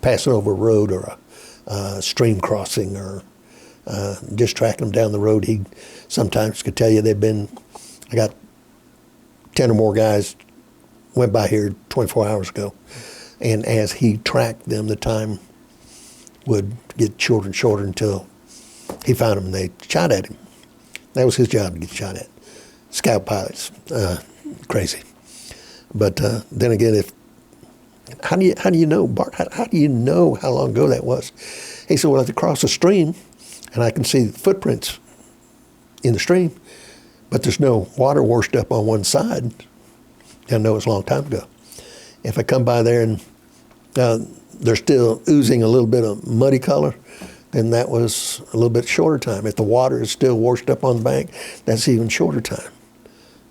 passing over a road or a stream crossing or just tracking them down the road. He sometimes could tell you I got 10 or more guys went by here 24 hours ago. And as he tracked them, the time would get shorter and shorter until he found them and they shot at him. That was his job, to get shot at. Scout pilots, crazy. But then again, how do you know, Bart? How do you know how long ago that was? He said, well, I have to cross a stream, and I can see the footprints in the stream, but there's no water washed up on one side. I know it's a long time ago. If I come by there and they're still oozing a little bit of muddy color, then that was a little bit shorter time. If the water is still washed up on the bank, that's even shorter time.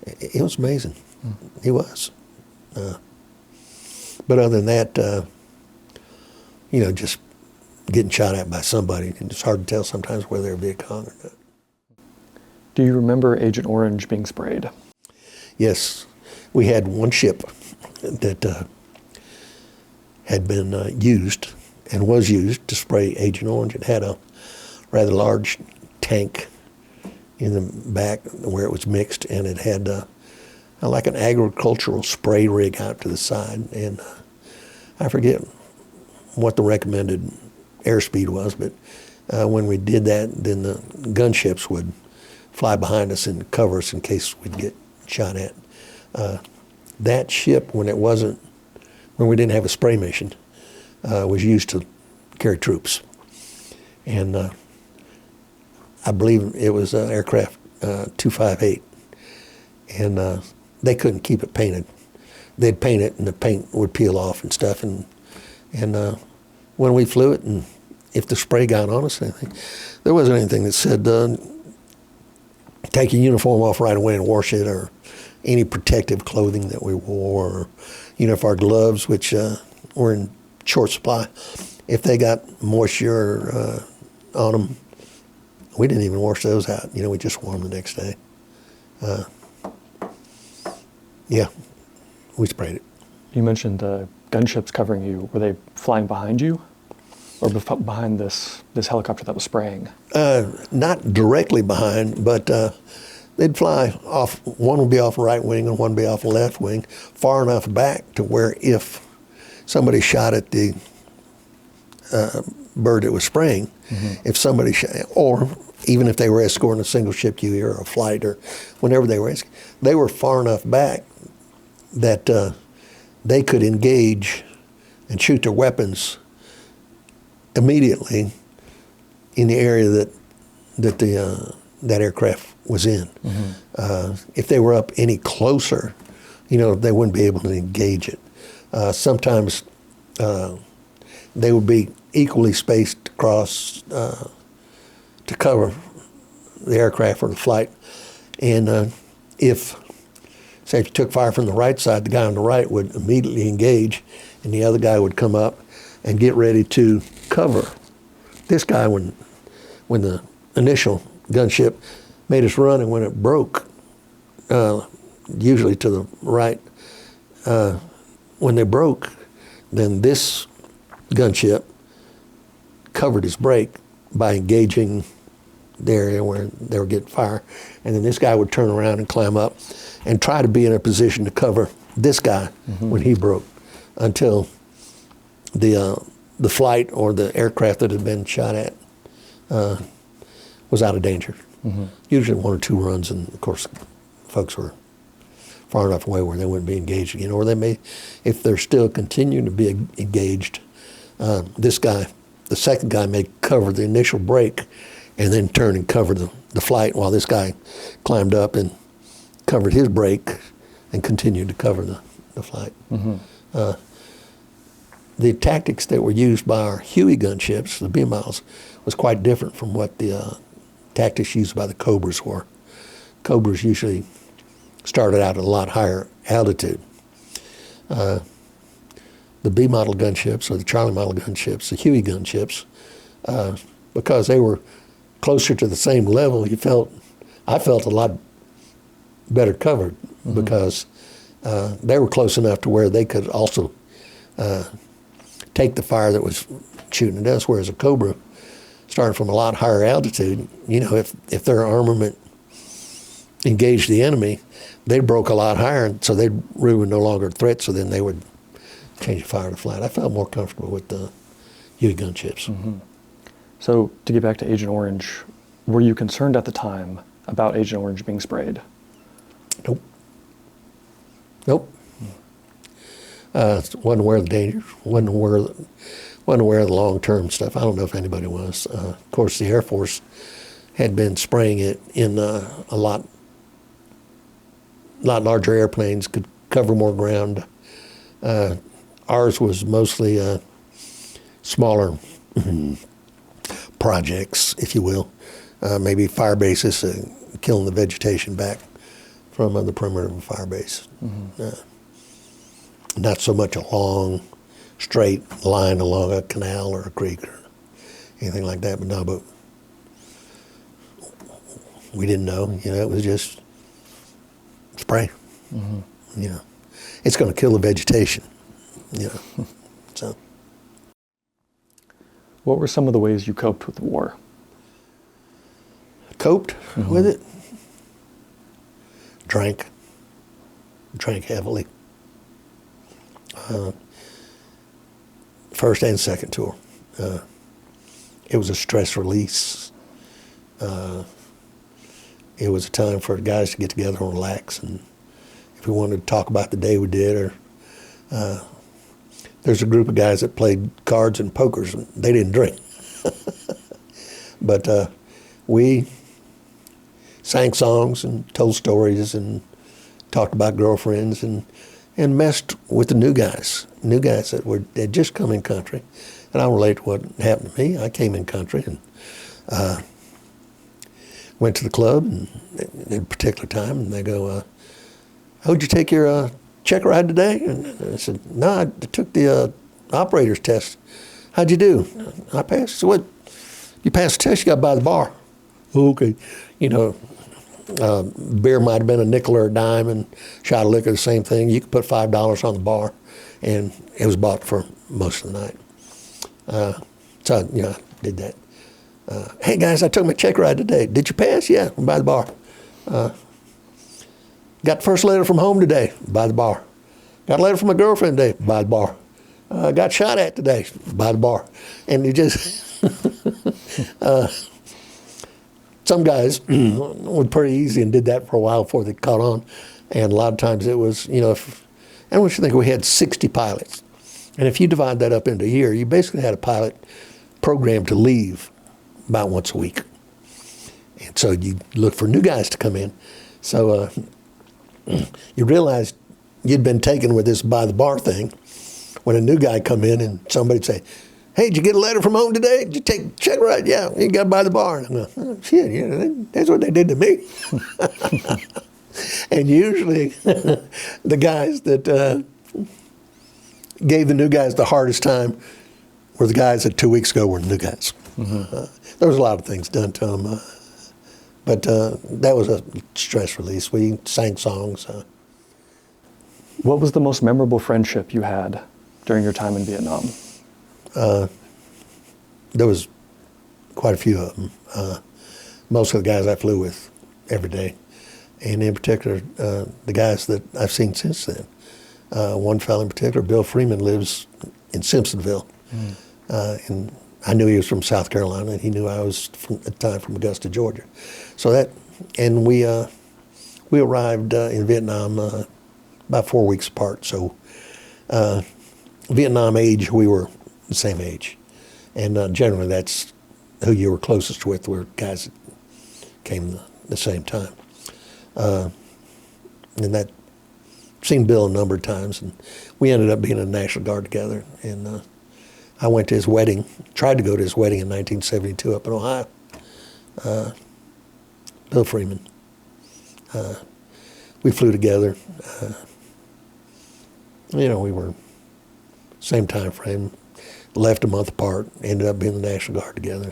It was amazing. He was. But other than that, just getting shot at by somebody, it's hard to tell sometimes whether they're Viet Cong or not. Do you remember Agent Orange being sprayed? Yes. We had one ship that had been used and was used to spray Agent Orange. It had a rather large tank in the back where it was mixed, and it had like an agricultural spray rig out to the side. And I forget what the recommended airspeed was, but When we did that, then the gunships would fly behind us and cover us in case we'd get shot at. That ship, when we didn't have a spray mission, was used to carry troops. And I believe it was aircraft 258. And they couldn't keep it painted. They'd paint it and the paint would peel off and stuff. And when we flew it, and if the spray got on us, there wasn't anything that said, take your uniform off right away and wash it, or any protective clothing that we wore, or, if our gloves, which were in short supply, if they got moisture on them, we didn't even wash those out. We just wore them the next day. Yeah, we sprayed it. You mentioned gunships covering you. Were they flying behind you, or behind this helicopter that was spraying? Not directly behind, but they'd fly off. One would be off the right wing and one would be off the left wing, far enough back to where if somebody shot at the bird that was spraying, if somebody shot, or even if they were escorting a single ship carrier or a flight, or whenever they were far enough back that they could engage and shoot their weapons immediately in the area that aircraft was in. If they were up any closer, they wouldn't be able to engage it. Sometimes they would be equally spaced across to cover the aircraft or the flight. And if you took fire from the right side, the guy on the right would immediately engage, and the other guy would come up and get ready to cover this guy when the initial gunship made us run, and when it broke, usually to the right, when they broke, then this gunship covered his break by engaging the area where they were getting fire, and then this guy would turn around and climb up and try to be in a position to cover this guy when he broke, until the flight or the aircraft that had been shot at was out of danger. Usually 1 or 2 runs, and of course folks were far enough away where they wouldn't be engaged again, or they may, if they're still continuing to be engaged, this guy, the second guy, may cover the initial break and then turn and cover the flight, while this guy climbed up and covered his break and continued to cover the flight. The tactics that were used by our Huey gunships, the B-miles, was quite different from what the tactics used by the Cobras were. Cobras usually started out at a lot higher altitude. The B-model gunships, or the Charlie model gunships, the Huey gunships, because they were closer to the same level, I felt a lot better covered, because they were close enough to where they could also take the fire that was shooting at us, whereas a Cobra, starting from a lot higher altitude, if their armament engaged the enemy, they broke a lot higher, and so they were no longer a threat, so then they would change the fire to flat. I felt more comfortable with the Huey gunships. So to get back to Agent Orange, were you concerned at the time about Agent Orange being sprayed? Nope. Wasn't aware of the danger. Wasn't aware of the long-term stuff. I don't know if anybody was. Of course, the Air Force had been spraying it in a lot larger airplanes, could cover more ground. Ours was mostly smaller projects, if you will, maybe fire bases, killing the vegetation back from the perimeter of a fire base. Not so much a long, straight line along a canal or a creek or anything like that, but we didn't know. It was just spray. It's going to kill the vegetation. So. What were some of the ways you coped with the war? Coped with it? Drank heavily. First and second tour. it was a stress release. It was a time for guys to get together and relax, and if we wanted to talk about the day we did, or there's a group of guys that played cards and pokers, and they didn't drink. But we sang songs and told stories and talked about girlfriends and messed with the new guys that had just come in country. And I'll relate to what happened to me. I came in country and went to the club and at a particular time, and they go, how'd you take your check ride today? And I said, no, I took the operator's test. How'd you do? I passed. So what? You passed the test, you got by the bar. Okay. You know, beer might have been a nickel or a dime, and shot of liquor, the same thing. You could put $5 on the bar, and it was bought for most of the night. So, you know, I did that. Hey, guys, I took my check ride today. Did you pass? Yeah, by the bar. Got the first letter from home today, by the bar. Got a letter from my girlfriend today, by the bar. Got shot at today, by the bar. And you just, some guys were pretty easy and did that for a while before they caught on. And a lot of times it was, you know, I want you to think we had 60 pilots. And if you divide that up into a year, you basically had a pilot programmed to leave about once a week. And so you look for new guys to come in. So you realized you'd been taken with this by the bar thing when a new guy come in and somebody'd say, hey, did you get a letter from home today? Did you take a check ride? Yeah, you got by the bar. And I go, oh, shit, yeah, that's what they did to me. And usually the guys that gave the new guys the hardest time were the guys that 2 weeks ago were new guys. Mm-hmm. There was a lot of things done to them. But that was a stress release. We sang songs. What was the most memorable friendship you had during your time in Vietnam? There was quite a few of them. Most of the guys I flew with every day. And in particular, the guys that I've seen since then. One fellow in particular, Bill Freeman, lives in Simpsonville. And I knew he was from South Carolina, and he knew I was at the time from Augusta, Georgia. So that, and we arrived in Vietnam about 4 weeks apart. So Vietnam age, we were the same age. And generally that's who you were closest with, were guys that came the same time. And that, seen Bill a number of times, and we ended up being in the National Guard together. And I went to his wedding, tried to go to his wedding in 1972 up in Ohio. Bill Freeman. We flew together. You know, we were same time frame, left a month apart, ended up being in the National Guard together.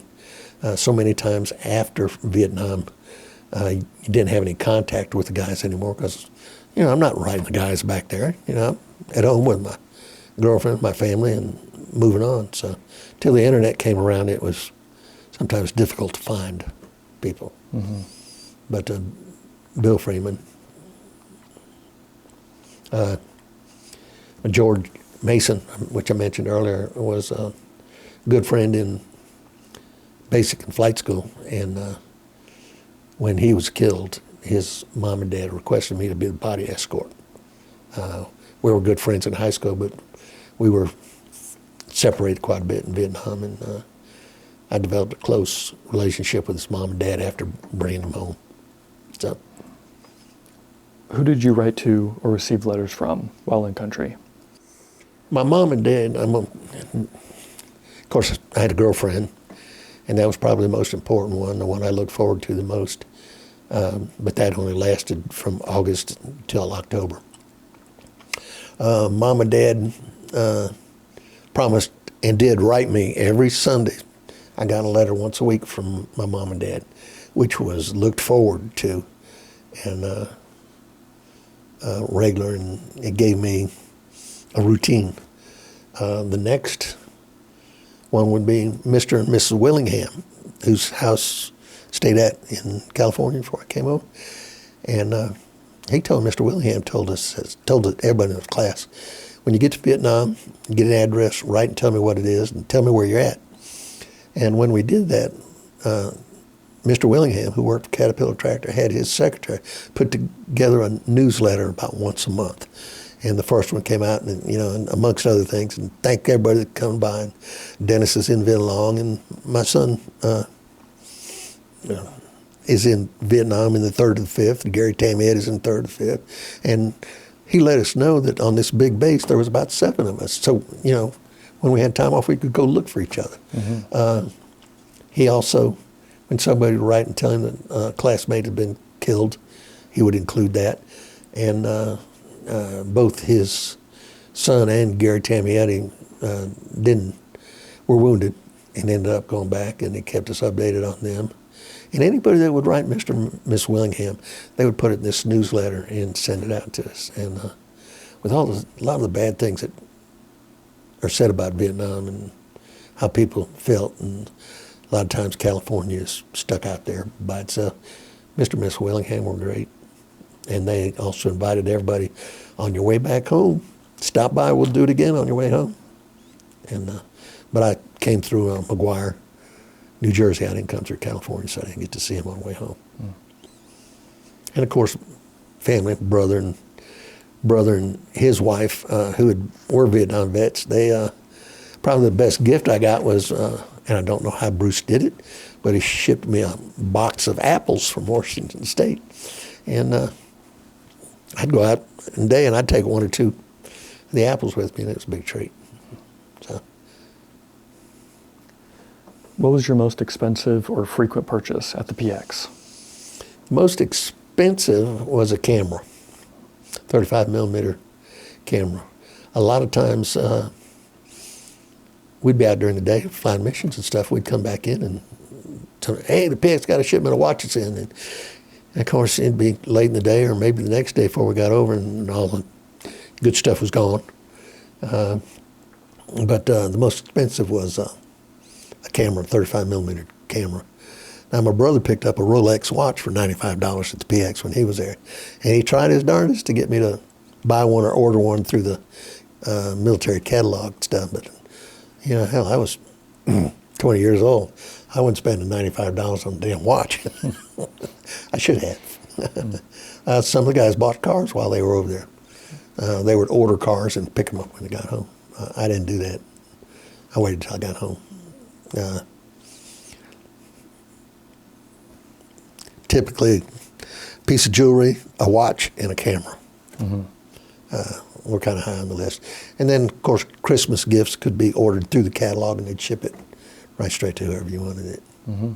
So many times after Vietnam, you didn't have any contact with the guys anymore because, you know, I'm not riding the guys back there. You know, I'm at home with my girlfriend, my family, and moving on. So till the internet came around, it was sometimes difficult to find people. Mm-hmm. But Bill Freeman, George Mason, which I mentioned earlier, was a good friend in basic and flight school. And when he was killed, his mom and dad requested me to be the body escort. We were good friends in high school, but we were separated quite a bit in Vietnam, and I developed a close relationship with his mom and dad after bringing them home. So, who did you write to or receive letters from while in country? My mom and dad, of course, I had a girlfriend, and that was probably the most important one, the one I looked forward to the most. But that only lasted from August till October. Mom and Dad promised and did write me every Sunday. I got a letter once a week from my mom and dad, which was looked forward to and regular, and it gave me a routine. The next one would be Mr. and Mrs. Willingham, whose house stayed at in California before I came over. And he told, Mr. Willingham told everybody in the class, when you get to Vietnam, get an address, write and tell me what it is, and tell me where you're at. And when we did that, Mr. Willingham, who worked for Caterpillar Tractor, had his secretary put together a newsletter about once a month. And the first one came out, and and amongst other things, and thank everybody that come by. And Dennis is in Vietnam, and my son is in Vietnam in the 3rd to the 5th. And Gary Tamiet is in the 3rd to the 5th. And he let us know that on this big base there was about 7 of us. So when we had time off, we could go look for each other. Mm-hmm. He also, when somebody would write and tell him that a classmate had been killed, he would include that. And both his son and Gary Tamieti were wounded and ended up going back, and he kept us updated on them. And anybody that would write Mr. and Miss Willingham, they would put it in this newsletter and send it out to us. And with a lot of the bad things that are said about Vietnam and how people felt, and a lot of times California is stuck out there by itself, Mr. and Miss Willingham were great. And they also invited everybody, on your way back home, stop by, we'll do it again on your way home. And but I came through McGuire, New Jersey. I didn't come through California, so I didn't get to see him on the way home. Mm. And of course, family, brother and his wife, who were Vietnam vets, they probably the best gift I got was, and I don't know how Bruce did it, but he shipped me a box of apples from Washington State. And I'd go out in a day and I'd take 1 or 2 of the apples with me, and it was a big treat. So. What was your most expensive or frequent purchase at the PX? Most expensive was a camera, 35 millimeter camera. A lot of times we'd be out during the day flying missions and stuff. We'd come back in and tell, hey, the PX got a shipment of watches in. And of course, it'd be late in the day or maybe the next day before we got over, and all the good stuff was gone. But the most expensive was a camera, 35 millimeter camera. Now, my brother picked up a Rolex watch for $95 at the PX when he was there. And he tried his darndest to get me to buy one or order one through the military catalog stuff. But, hell, I was 20 years old. I wasn't spending $95 on a damn watch. I should have. Some of the guys bought cars while they were over there. They would order cars and pick them up when they got home. I didn't do that. I waited until I got home. Typically, a piece of jewelry, a watch, and a camera. Mm-hmm. We're kind of high on the list. And then, of course, Christmas gifts could be ordered through the catalog, and they'd ship it right straight to whoever you wanted it. Mm-hmm.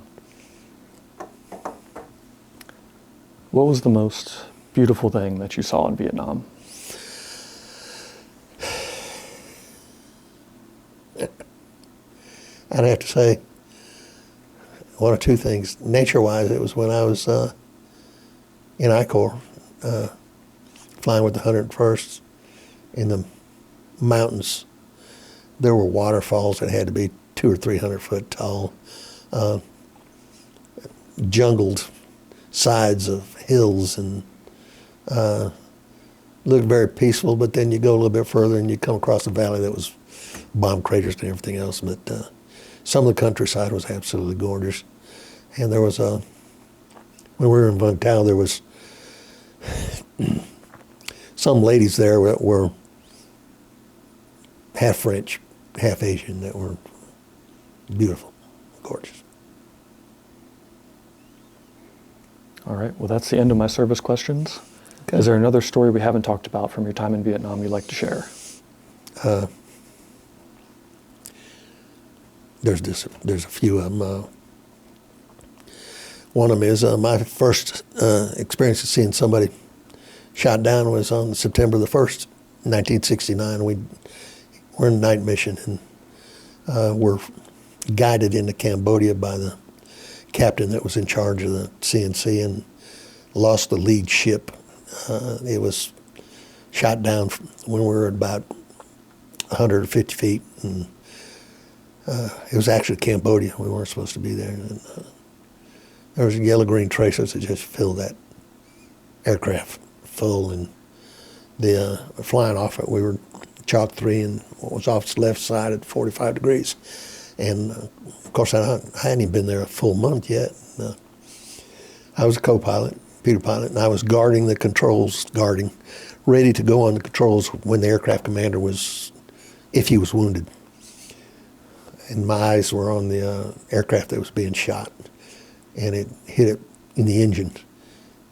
What was the most beautiful thing that you saw in Vietnam? I'd have to say 1 or 2 things. Nature-wise, it was when I was in I Corps, flying with the 101st in the mountains. There were waterfalls that had to be 200 or 300 foot tall, jungled sides of hills, and looked very peaceful. But then you go a little bit further and you come across a valley that was bomb craters and everything else. But some of the countryside was absolutely gorgeous. And there was when we were in Vung Tau, there was some ladies there that were half French, half Asian, that were beautiful, gorgeous. All right, well, that's the end of my service questions. Okay. Is there another story we haven't talked about from your time in Vietnam you'd like to share? There's a few of them. One of them is my first experience of seeing somebody shot down was on September the 1st, 1969. We're in a night mission, and we're guided into Cambodia by the captain that was in charge of the CNC, and lost the lead ship. It was shot down when we were at about 150 feet, and it was actually Cambodia. We weren't supposed to be there. And, there was yellow-green tracers that just filled that aircraft full, and the flying off it, we were Chalk 3 and what was off its left side at 45 degrees. And of course, I hadn't even been there a full month yet. I was a co-pilot, computer pilot, and I was guarding the controls, ready to go on the controls when the aircraft commander if he was wounded. And my eyes were on the aircraft that was being shot, and it hit it in the engine.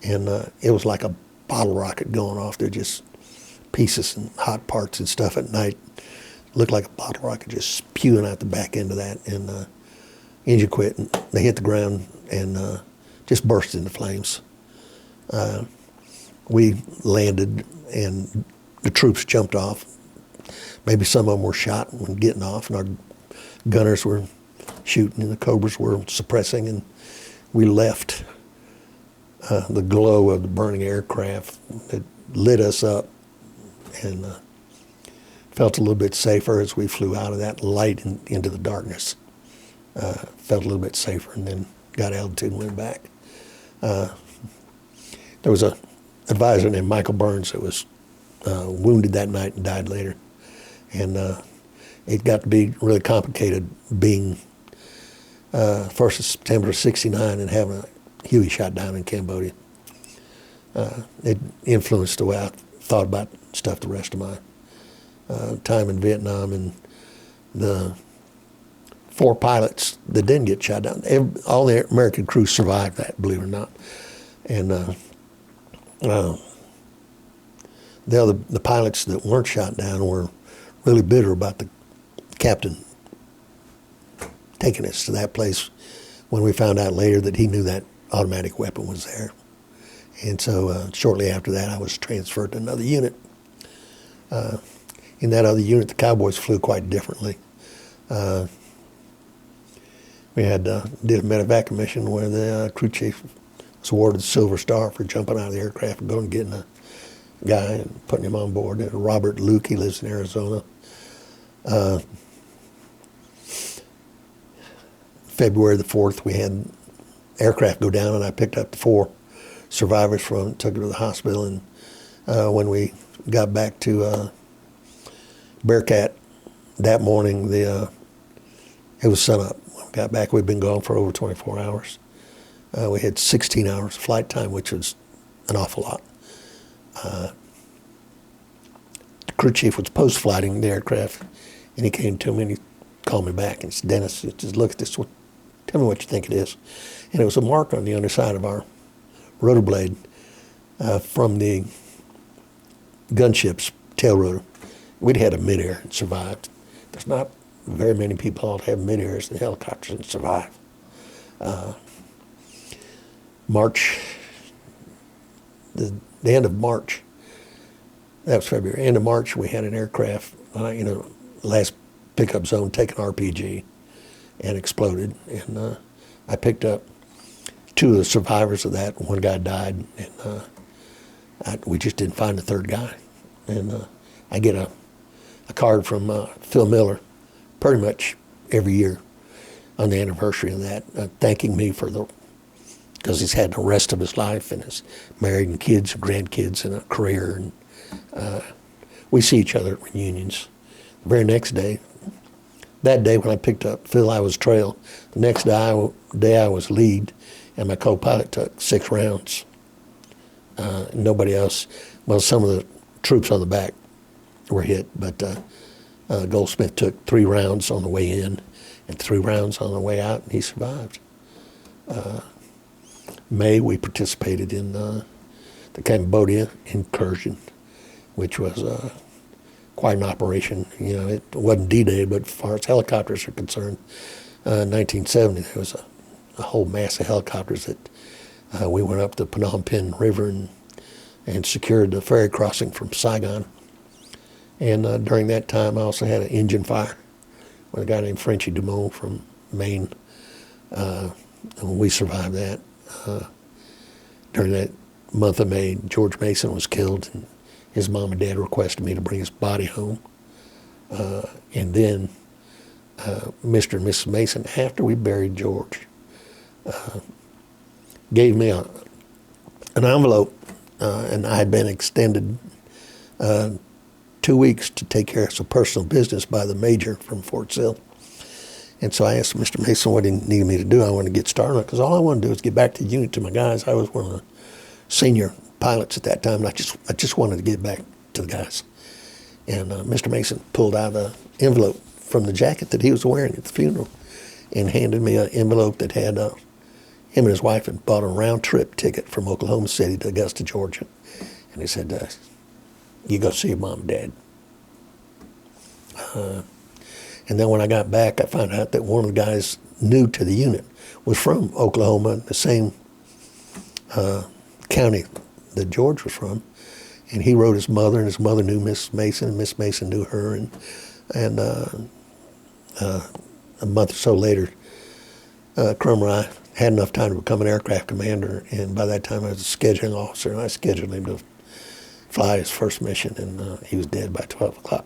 And it was like a bottle rocket going off. There just pieces and hot parts and stuff at night. Looked like a bottle rocket just spewing out the back end of that. And engine quit, and they hit the ground and just burst into flames. We landed, and the troops jumped off. Maybe some of them were shot when getting off, and our gunners were shooting, and the Cobras were suppressing, and we left. The glow of the burning aircraft that lit us up, and felt a little bit safer as we flew out of that light into the darkness. Felt a little bit safer, and then got altitude and went back. There was an advisor named Michael Burns that was wounded that night and died later. And it got to be really complicated being 1st of September of '69 and having a Huey shot down in Cambodia. It influenced the way I thought about stuff the rest of my time in Vietnam, and the 4 pilots that didn't get shot down. All the American crew survived that, believe it or not. And the pilots that weren't shot down were really bitter about the captain taking us to that place when we found out later that he knew that automatic weapon was there. And so shortly after that, I was transferred to another unit. In that other unit, the Cowboys flew quite differently. We did a medevac mission where the crew chief was awarded the Silver Star for jumping out of the aircraft and going and getting a guy and putting him on board. Robert Luke, he lives in Arizona. February the 4th, we had aircraft go down, and I picked up the 4 survivors from it, took them to the hospital, and when we got back to Bearcat that morning, it was sunup. When we got back, we'd been gone for over 24 hours. We had 16 hours of flight time, which was an awful lot. The crew chief was post-flighting the aircraft, and he came to me and he called me back and said, "Dennis, just look at this. Tell me what you think it is." And it was a mark on the underside of our rotor blade from the gunship's tail rotor. We'd had a mid-air and survived. There's not very many people that have mid-airs in helicopters and survive. The end of March, that was February, end of March, we had an aircraft, last pickup zone, take an RPG and exploded. And I picked up 2 of the survivors of that. One guy died, and we just didn't find the 3rd guy. And I get a card from Phil Miller pretty much every year on the anniversary of that, thanking me because he's had the rest of his life and is married and kids, grandkids, and a career. And we see each other at reunions. The very next day, that day when I picked up Phil, I was trail. The next day I was lead, and my co-pilot took 6 rounds. Nobody else, well, some of the troops on the back were hit, but Goldsmith took 3 rounds on the way in and 3 rounds on the way out, and he survived. May, we participated in the Cambodia incursion, which was quite an operation. It wasn't D-Day, but as far as helicopters are concerned, 1970, there was a whole mass of helicopters that we went up the Phnom Penh River and secured the ferry crossing from Saigon. And during that time, I also had an engine fire with a guy named Frenchy Dumont from Maine. And we survived that. During that month of May, George Mason was killed, and his mom and dad requested me to bring his body home. And then Mr. and Mrs. Mason, after we buried George, gave me an envelope, and I had been extended 2 weeks to take care of some personal business by the major from Fort Sill. And so I asked Mr. Mason what he needed me to do. I wanted to get started because all I wanted to do was get back to the unit to my guys. I was one of the senior pilots at that time, and I just wanted to get back to the guys. And Mr. Mason pulled out an envelope from the jacket that he was wearing at the funeral and handed me an envelope that had him and his wife had bought a round-trip ticket from Oklahoma City to Augusta, Georgia. And he said, you go see your mom and dad. And then when I got back, I found out that one of the guys new to the unit was from Oklahoma, the same county that George was from. And he wrote his mother, and his mother knew Miss Mason, and Miss Mason knew her. And a month or so later, Crummer and I had enough time to become an aircraft commander, and by that time I was a scheduling officer, and I scheduled him to fly his first mission, and he was dead by 12 o'clock.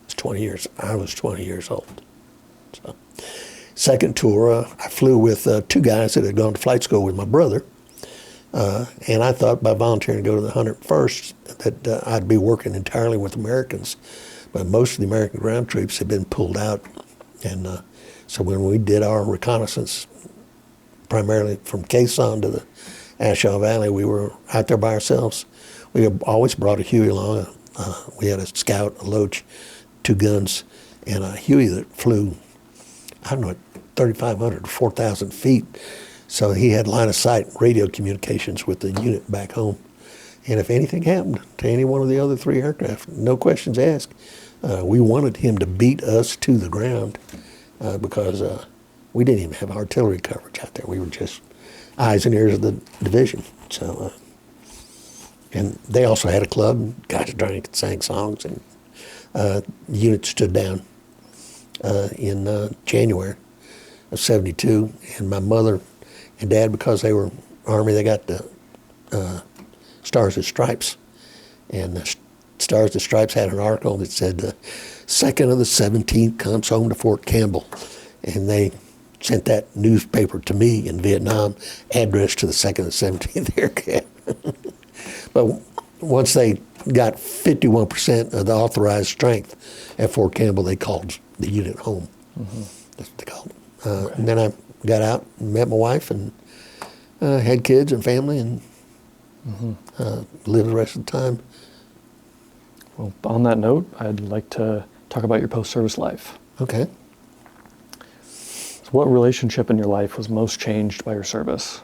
It's 20 years. I was 20 years old. So, second tour, I flew with two guys that had gone to flight school with my brother, and I thought by volunteering to go to the 101st that I'd be working entirely with Americans, but most of the American ground troops had been pulled out, and so when we did our reconnaissance, primarily from Quezon to the Ashaw Valley, we were out there by ourselves. We always brought a Huey along. We had a Scout, a Loach, two guns, and a Huey that flew, I don't know, 3,500 to 4,000 feet. So he had line of sight radio communications with the unit back home. And if anything happened to any one of the other three aircraft, no questions asked, we wanted him to beat us to the ground because we didn't even have artillery coverage out there. We were just eyes and ears of the division. So, and they also had a club. Guys drank and sang songs, and the unit stood down in January of '72. And my mother and dad, because they were Army, they got the Stars and Stripes. And the Stars and Stripes had an article that said, the 2nd of the 17th comes home to Fort Campbell. And they sent that newspaper to me in Vietnam, addressed to the 2nd of the 17th Air Camp. But once they got 51% of the authorized strength at Fort Campbell, they called the unit home. Mm-hmm. That's what they called it. Okay. And then I got out and met my wife and had kids and family and lived the rest of the time. Well, on that note, I'd like to talk about your post-service life. Okay. So what relationship in your life was most changed by your service?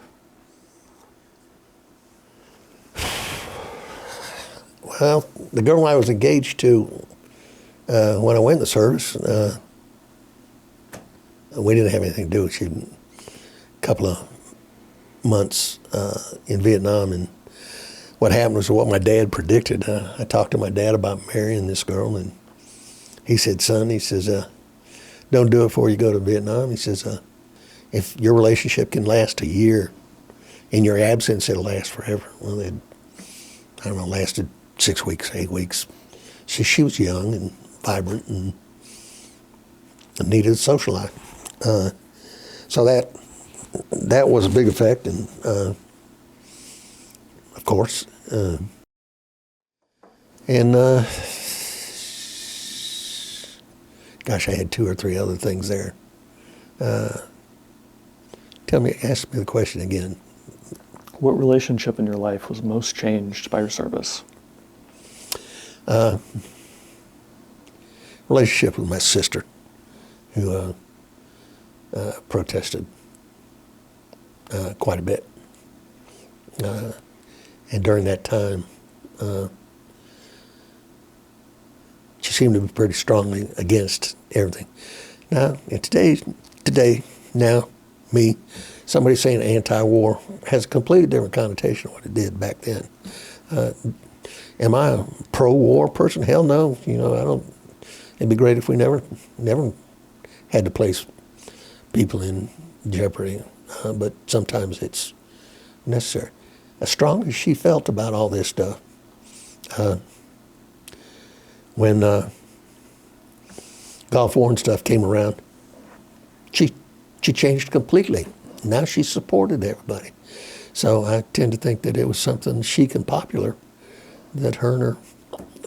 Well, the girl I was engaged to when I went in the service, we didn't have anything to do with. She a couple of months in Vietnam, and what happened was what my dad predicted. I talked to my dad about marrying this girl, and he said, son, he says, don't do it before you go to Vietnam. He says, if your relationship can last a year, in your absence, it'll last forever. Well, it, I don't know, lasted 6 weeks, 8 weeks. She was young and vibrant and needed a social life. So that was a big effect, and of course, gosh, I had 2 or 3 other things there. Ask me the question again. What relationship in your life was most changed by your service? Relationship with my sister, who protested quite a bit. And during that time, she seemed to be pretty strongly against everything. Now, today, me, somebody saying anti-war has a completely different connotation of what it did back then. Am I a pro-war person? Hell no. I don't. It'd be great if we never had to place people in jeopardy, but sometimes it's necessary. As strong as she felt about all this stuff, when Gulf War and stuff came around, she changed completely. Now she supported everybody. So I tend to think that it was something chic and popular that her and her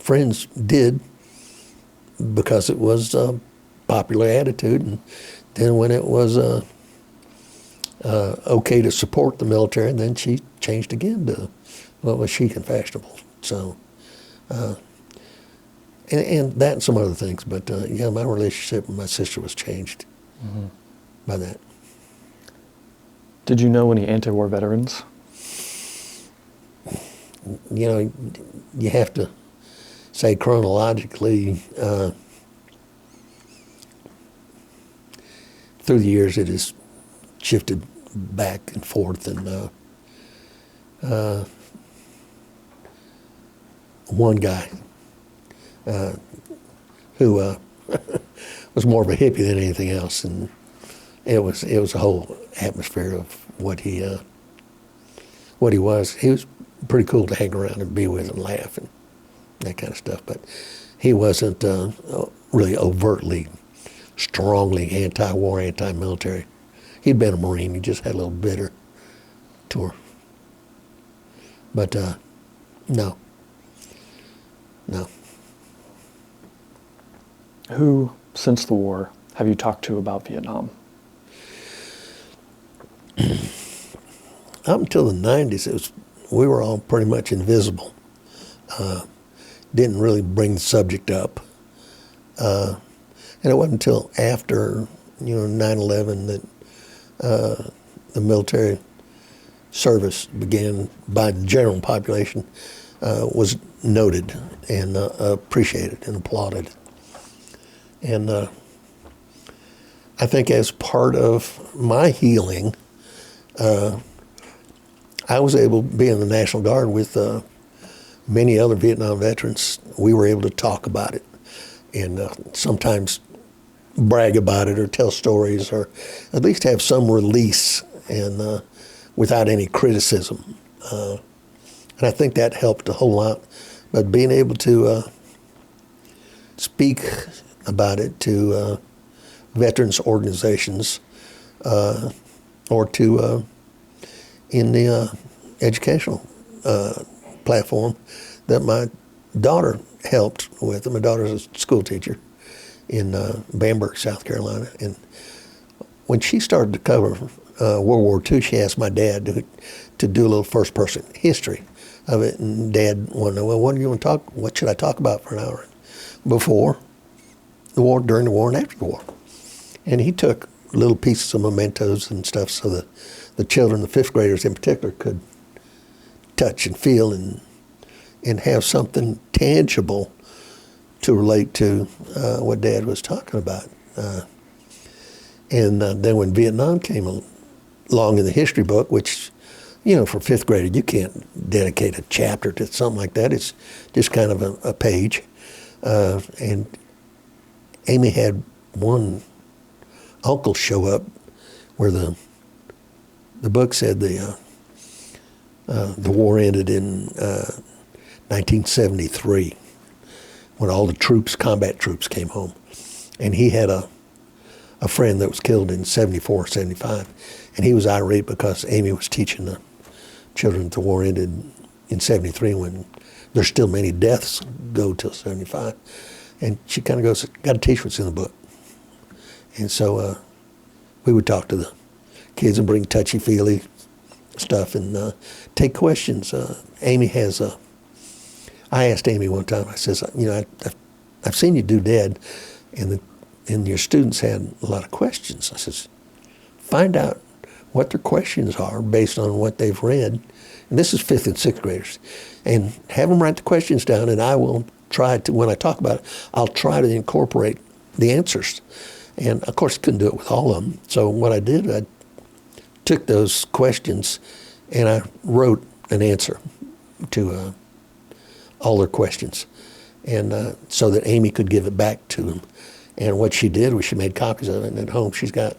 friends did because it was popular attitude. And then when it was okay to support the military, then she changed again to what was chic and fashionable. So, and that and some other things. But yeah, my relationship with my sister was changed by that. Did you know any anti-war veterans? You know, you have to say chronologically, through the years it has shifted back and forth, and one guy who was more of a hippie than anything else, and it was a whole atmosphere of what he was. He was pretty cool to hang around and be with and laugh and that kind of stuff, but he wasn't really overtly, strongly anti-war, anti-military. He'd been a Marine. He just had a little bitter tour. But no. Who, since the war, have you talked to about Vietnam? Up until the 90s, we were all pretty much invisible. Didn't really bring the subject up. And it wasn't until after, 9/11 that the military service began by the general population, was noted and appreciated and applauded. And I think as part of my healing, I was able to be in the National Guard with many other Vietnam veterans. We were able to talk about it and sometimes brag about it or tell stories or at least have some release and without any criticism. And I think that helped a whole lot. But being able to speak about it to veterans organizations or to in the educational platform that my daughter helped with. My daughter's a school teacher in Bamberg, South Carolina. And when she started to cover World War II, she asked my dad to do a little first-person history of it. And Dad wanted to know, well, what do you want to talk? What should I talk about for an hour? Before the war, during the war, and after the war. And he took little pieces of mementos and stuff so that the children, the fifth graders in particular, could touch and feel and have something tangible to relate to what Dad was talking about. And then when Vietnam came along in the history book, which, for fifth grade, you can't dedicate a chapter to something like that. It's just kind of a page. And Amy had one uncle show up where the book said the war ended in 1973 when all the troops, combat troops, came home. And he had a friend that was killed in 74, 75. And he was irate because Amy was teaching the children that the war ended in 73 when there's still many deaths go till 75. And she kind of goes, got to teach what's in the book. And so we would talk to the kids and bring touchy-feely stuff and take questions. Amy has I asked Amy one time, I says, I've seen you do Dad, and your students had a lot of questions. I says, find out what their questions are based on what they've read. And this is fifth and sixth graders. And have them write the questions down, and I will try to, when I talk about it, I'll try to incorporate the answers. And of course, I couldn't do it with all of them. So what I did, I took those questions and I wrote an answer to all their questions, and so that Amy could give it back to them. And what she did was she made copies of it, and at home she's got,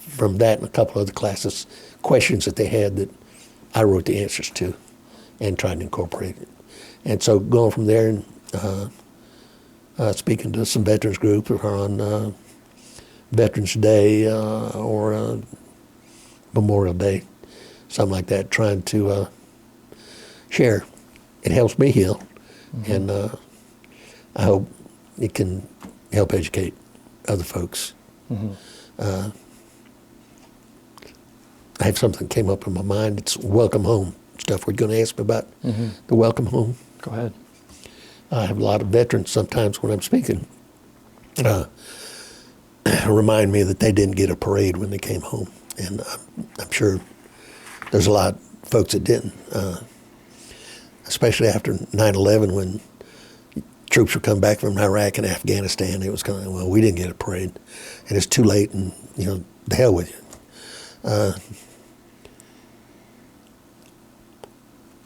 from that and a couple other classes, questions that they had that I wrote the answers to and tried to incorporate it. And so going from there and speaking to some veterans groups or on Veterans Day or Memorial Day, something like that, trying to share. It helps me heal, and I hope it can help educate other folks. I have something came up in my mind. It's welcome home stuff. We're going to ask me about the welcome home. Go ahead. I have a lot of veterans sometimes when I'm speaking remind me that they didn't get a parade when they came home. And I'm sure there's a lot of folks that didn't, especially after 9/11 when troops were coming back from Iraq and Afghanistan. It was kind of, well, we didn't get a parade, and it's too late, and, the hell with you.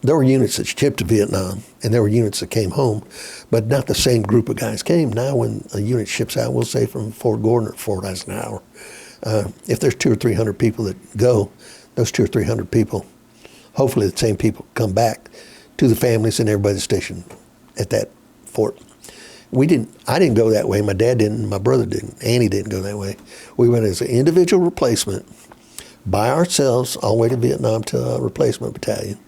There were units that shipped to Vietnam, and there were units that came home, but not the same group of guys came. Now when a unit ships out, we'll say from Fort Gordon or Fort Eisenhower, if there's 200 or 300 people that go, those 200 or 300 people, hopefully the same people come back to the families and everybody stationed at that fort. I didn't go that way. My dad didn't. My brother didn't. Annie didn't go that way. We went as an individual replacement by ourselves all the way to Vietnam to a replacement battalion.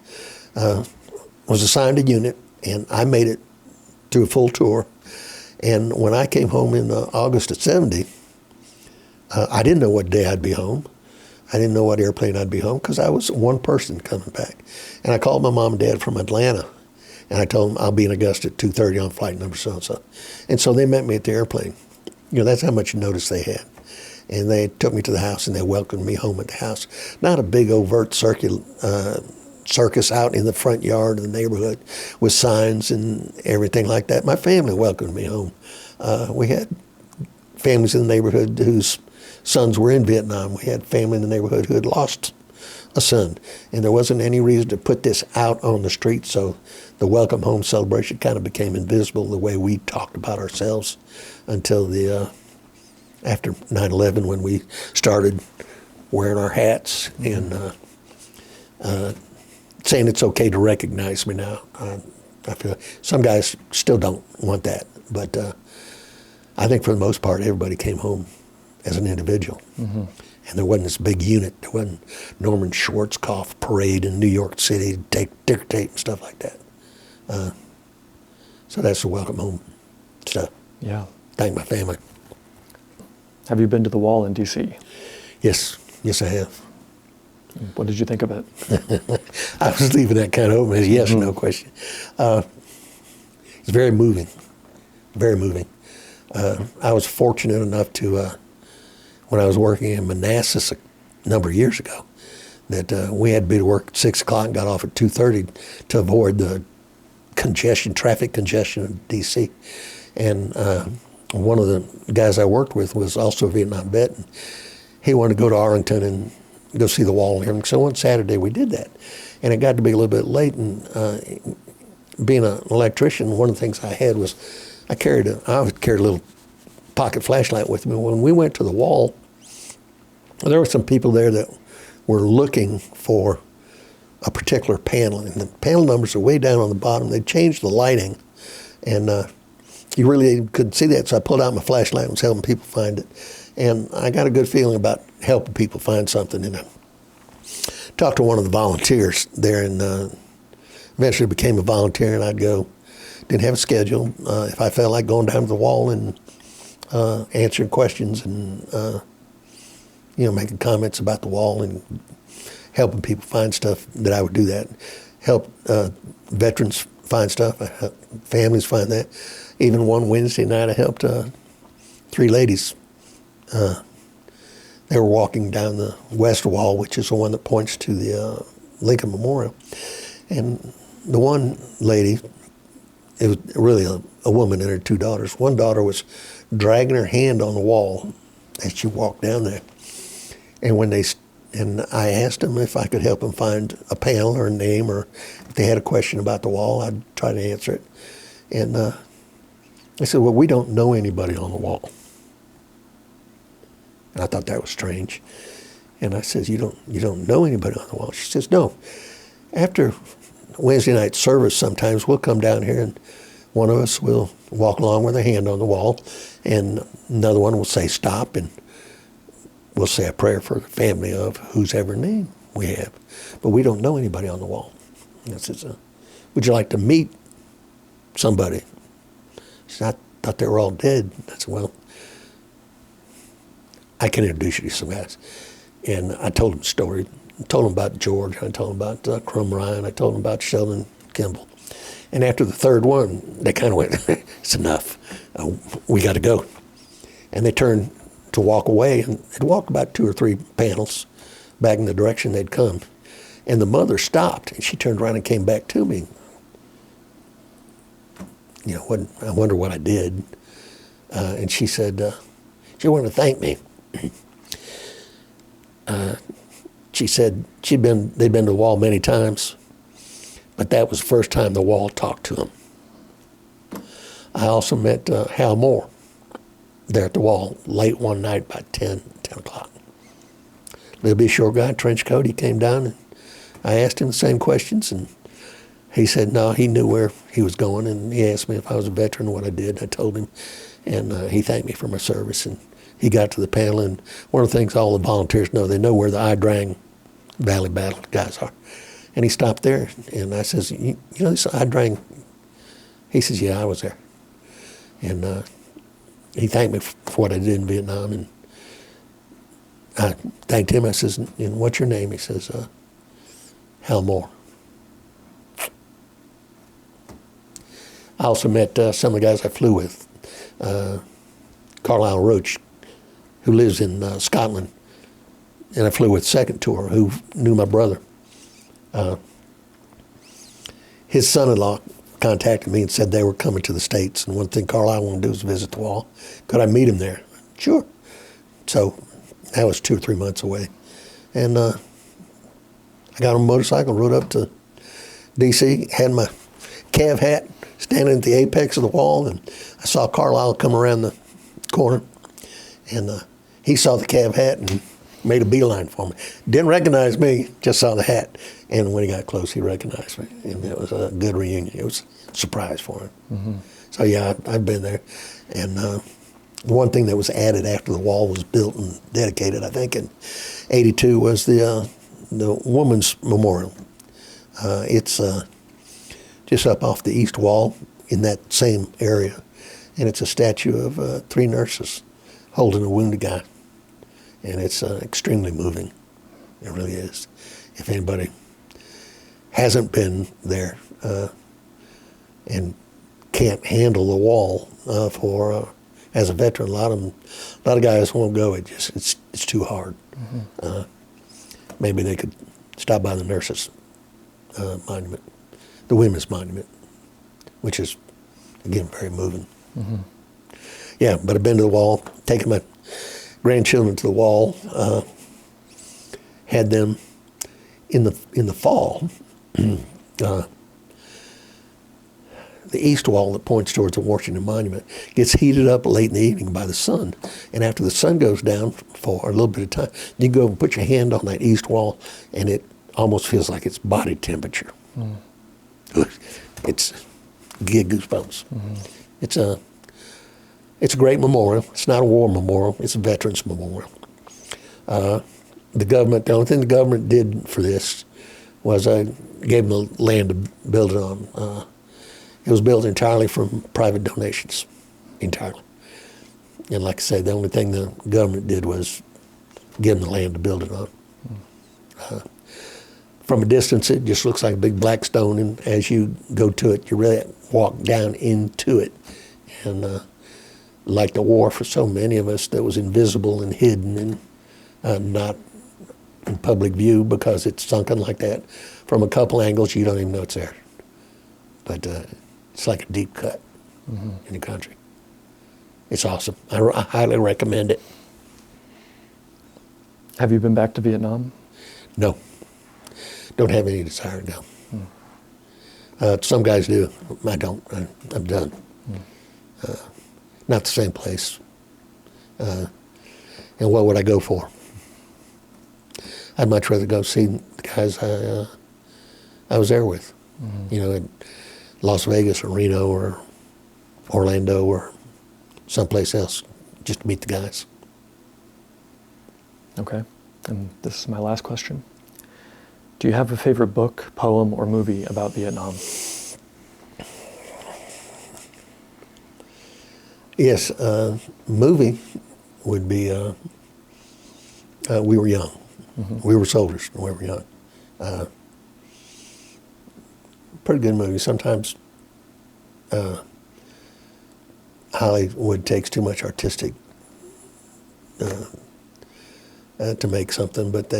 Was assigned a unit, and I made it through a full tour. And when I came home in August of '70, I didn't know what day I'd be home. I didn't know what airplane I'd be home because I was one person coming back. And I called my mom and dad from Atlanta, and I told them I'll be in Augusta at 2:30 on flight number so-and-so. And so they met me at the airplane. That's how much notice they had. And they took me to the house, and they welcomed me home at the house. Not a big overt circus out in the front yard of the neighborhood with signs and everything like that. My family welcomed me home. We had families in the neighborhood whose sons were in Vietnam. We had family in the neighborhood who had lost a son. And there wasn't any reason to put this out on the street, so the welcome home celebration kind of became invisible the way we talked about ourselves until after 9/11 when we started wearing our hats and saying it's okay to recognize me now. I feel some guys still don't want that, but I think for the most part, everybody came home as an individual. And there wasn't this big unit. There wasn't Norman Schwarzkopf parade in New York City, ticker tape and stuff like that. So that's the welcome home stuff. Yeah. Thank my family. Have you been to the wall in D.C.? Yes, I have. What did you think of it? I was leaving that kind of open as yes or no question. It's very moving, very moving. I was fortunate enough to, when I was working in Manassas a number of years ago, that we had to be to work at 6 o'clock and got off at 2:30 to avoid the traffic congestion in D.C. And one of the guys I worked with was also a Vietnam vet, and he wanted to go to Arlington and go see the wall and everything. So one Saturday we did that. And it got to be a little bit late, and being an electrician, one of the things I had was I carried a little pocket flashlight with me. When we went to the wall, there were some people there that were looking for a particular panel, and the panel numbers are way down on the bottom. They changed the lighting, and you really couldn't see that, so I pulled out my flashlight and was helping people find it. And I got a good feeling about helping people find something. And I talked to one of the volunteers there, and eventually became a volunteer, and I'd go. Didn't have a schedule. If I felt like going down to the wall and answering questions and making comments about the wall and helping people find stuff, that I would do that. Help veterans find stuff, families find that. Even one Wednesday night, I helped 3 ladies. They were walking down the west wall, which is the one that points to the Lincoln Memorial. And the one lady, it was really a woman and her 2 daughters. One daughter was dragging her hand on the wall as she walked down there. And I asked them if I could help them find a panel or a name, or if they had a question about the wall, I'd try to answer it. And they said, well, we don't know anybody on the wall. And I thought that was strange. And I said, you don't know anybody on the wall? She says, no. After Wednesday night service, sometimes we'll come down here and one of us will walk along with a hand on the wall, and another one will say stop, and we'll say a prayer for the family of whose ever name we have. But we don't know anybody on the wall. And I says, would you like to meet somebody? She said, thought they were all dead. I said, well, I can introduce you to some guys. And I told them a story. I told them about George. I told them about Crum Ryan. I told them about Sheldon Kimball. And after the third one, they kind of went, it's enough. We got to go. And they turned to walk away, and they'd walked about 2 or 3 panels back in the direction they'd come. And the mother stopped, and she turned around and came back to me. You know, I wonder what I did. And she said, she wanted to thank me. She said they'd been to the wall many times, but that was the first time the wall talked to them. I also met Hal Moore there at the wall late one night, about 10 o'clock. Little bit short guy, trench coat. He came down, and I asked him the same questions, and he said no, he knew where he was going, and he asked me if I was a veteran, what I did. I told him, and he thanked me for my service, and he got to the panel. And one of the things all the volunteers know, they know where the Idrang Valley Battle guys are. And he stopped there, and I says, you know this Idrang? He says, yeah, I was there. And he thanked me for what I did in Vietnam, and I thanked him. I says, and what's your name? He says, Hal Moore. I also met some of the guys I flew with. Carlisle Roach, who lives in Scotland, and I flew with second tour, who knew my brother. His son-in-law contacted me and said they were coming to the States, and one thing Carlisle wanted to do was visit the wall. Could I meet him there? Sure. So that was 2 or 3 months away. And I got on a motorcycle, rode up to D.C., had my Cav hat, standing at the apex of the wall, and I saw Carlisle come around the corner, and he saw the Cav hat and made a beeline for me. Didn't recognize me, just saw the hat. And when he got close, he recognized me. And it was a good reunion. It was a surprise for him. Mm-hmm. So yeah, I've been there. And one thing that was added after the wall was built and dedicated, I think in '82, was the Women's Memorial. It's just up off the east wall in that same area. And it's a statue of 3 nurses holding a wounded guy. And it's extremely moving. It really is. If anybody hasn't been there and can't handle the wall as a veteran, a lot of guys won't go. It's too hard. Mm-hmm. Maybe they could stop by the nurses' monument, the women's monument, which is again very moving. Mm-hmm. Yeah, but I've been to the wall, taken my grandchildren to the wall, had them in the fall. The east wall that points towards the Washington Monument gets heated up late in the evening by the sun, and after the sun goes down for a little bit of time, you go and put your hand on that east wall, and it almost feels like it's body temperature. Mm. It's get goosebumps. Mm-hmm. It's a great memorial. It's not a war memorial. It's a veterans memorial. The only thing the government did for this was gave them the land to build it on. It was built entirely from private donations, entirely. And like I say, the only thing the government did was give them the land to build it on. From a distance, it just looks like a big black stone, and as you go to it, you really walk down into it. And like the war for so many of us, that was invisible and hidden and not in public view because it's sunken like that. From a couple angles, you don't even know it's there. But it's like a deep cut in the country. It's awesome. I highly recommend it. Have you been back to Vietnam? No. Don't have any desire to go. Some guys do. I don't. I'm done. Not the same place. And what would I go for? I'd much rather go see the guys I was there with. Mm-hmm. You know, in Las Vegas or Reno or Orlando or someplace else, just to meet the guys. Okay. And this is my last question. Do you have a favorite book, poem, or movie about Vietnam? Yes, movie would be, we were young. We were soldiers when we were young. Pretty good movie. Sometimes Hollywood takes too much artistic to make something, but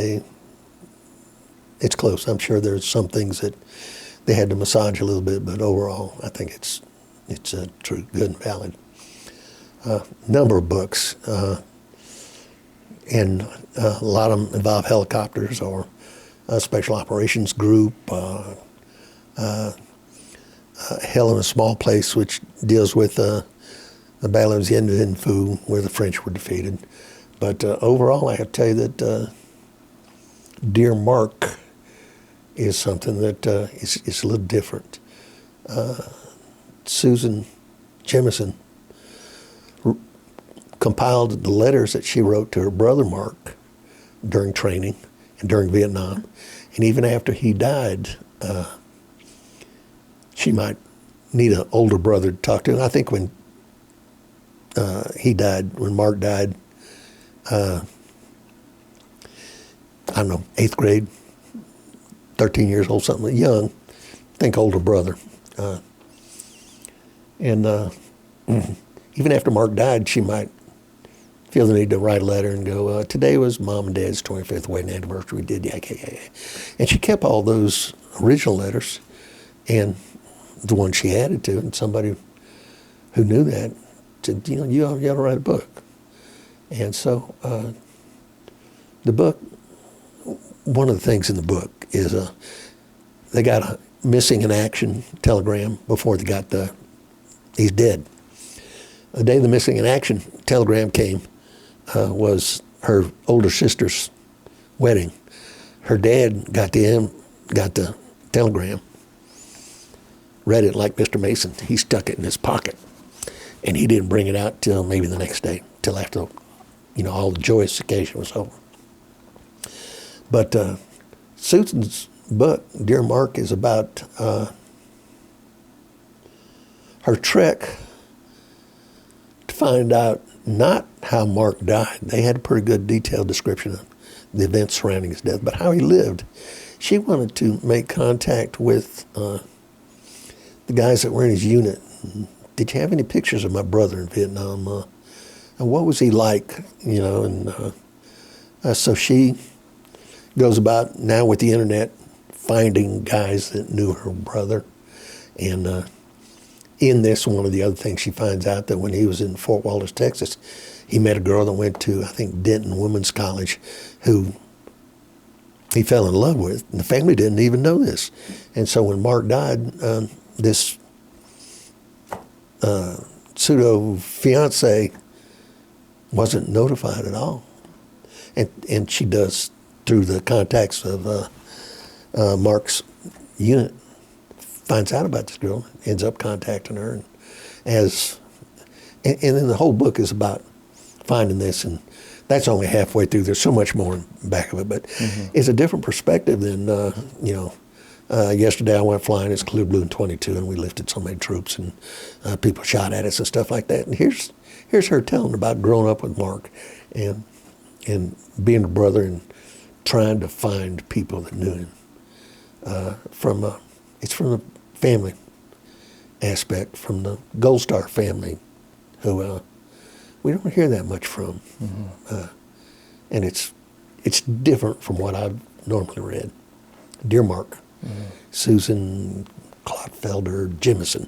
it's close. I'm sure there's some things that they had to massage a little bit, but overall, I think it's true, good and valid. Number of books, and a lot of them involve helicopters or a special operations group. Hell in a Small Place, which deals with the Battle of Dien Bien Phu, where the French were defeated. But overall, I have to tell you that Dear Mark is something that is a little different. Susan Jemison compiled the letters that she wrote to her brother Mark during training and during Vietnam. And even after he died, she might need an older brother to talk to. And I think when he died, when Mark died, I don't know, 8th grade, 13 years old, something young, I think older brother. And even after Mark died, she might feel the need to write a letter and go, today was Mom and Dad's 25th wedding anniversary. We did, yeah. And she kept all those original letters and the one she added to, and somebody who knew that said, you ought to write a book. And so the book, one of the things in the book is they got a missing in action telegram before they got he's dead. The day the missing in action telegram came was her older sister's wedding. Her dad got the telegram, read it like Mr. Mason. He stuck it in his pocket, and he didn't bring it out till maybe the next day, till after all the joyous occasion was over. But Susan's book, Dear Mark, is about her trek to find out not how Mark died. They had a pretty good detailed description of the events surrounding his death, but how he lived. She wanted to make contact with the guys that were in his unit. Did you have any pictures of my brother in Vietnam? And what was he like? So she goes about now with the internet finding guys that knew her brother. And in this, one of the other things she finds out that when he was in Fort Walters, Texas, he met a girl that went to, I think, Denton Women's College, who he fell in love with. And the family didn't even know this. And so when Mark died, this pseudo-fiance wasn't notified at all. And she does, through the contacts of Mark's unit, finds out about this girl, ends up contacting her. And then the whole book is about finding this, and that's only halfway through. There's so much more in the back of it, but it's a different perspective than, yesterday I went flying as Clear Blue in 22, and we lifted so many troops, and people shot at us and stuff like that. And here's her telling about growing up with Mark and being a brother and trying to find people that knew him. It's from the family aspect, from the Gold Star family, who we don't hear that much from. And it's different from what I've normally read. Dear Mark, Susan Clotfelder Jemison.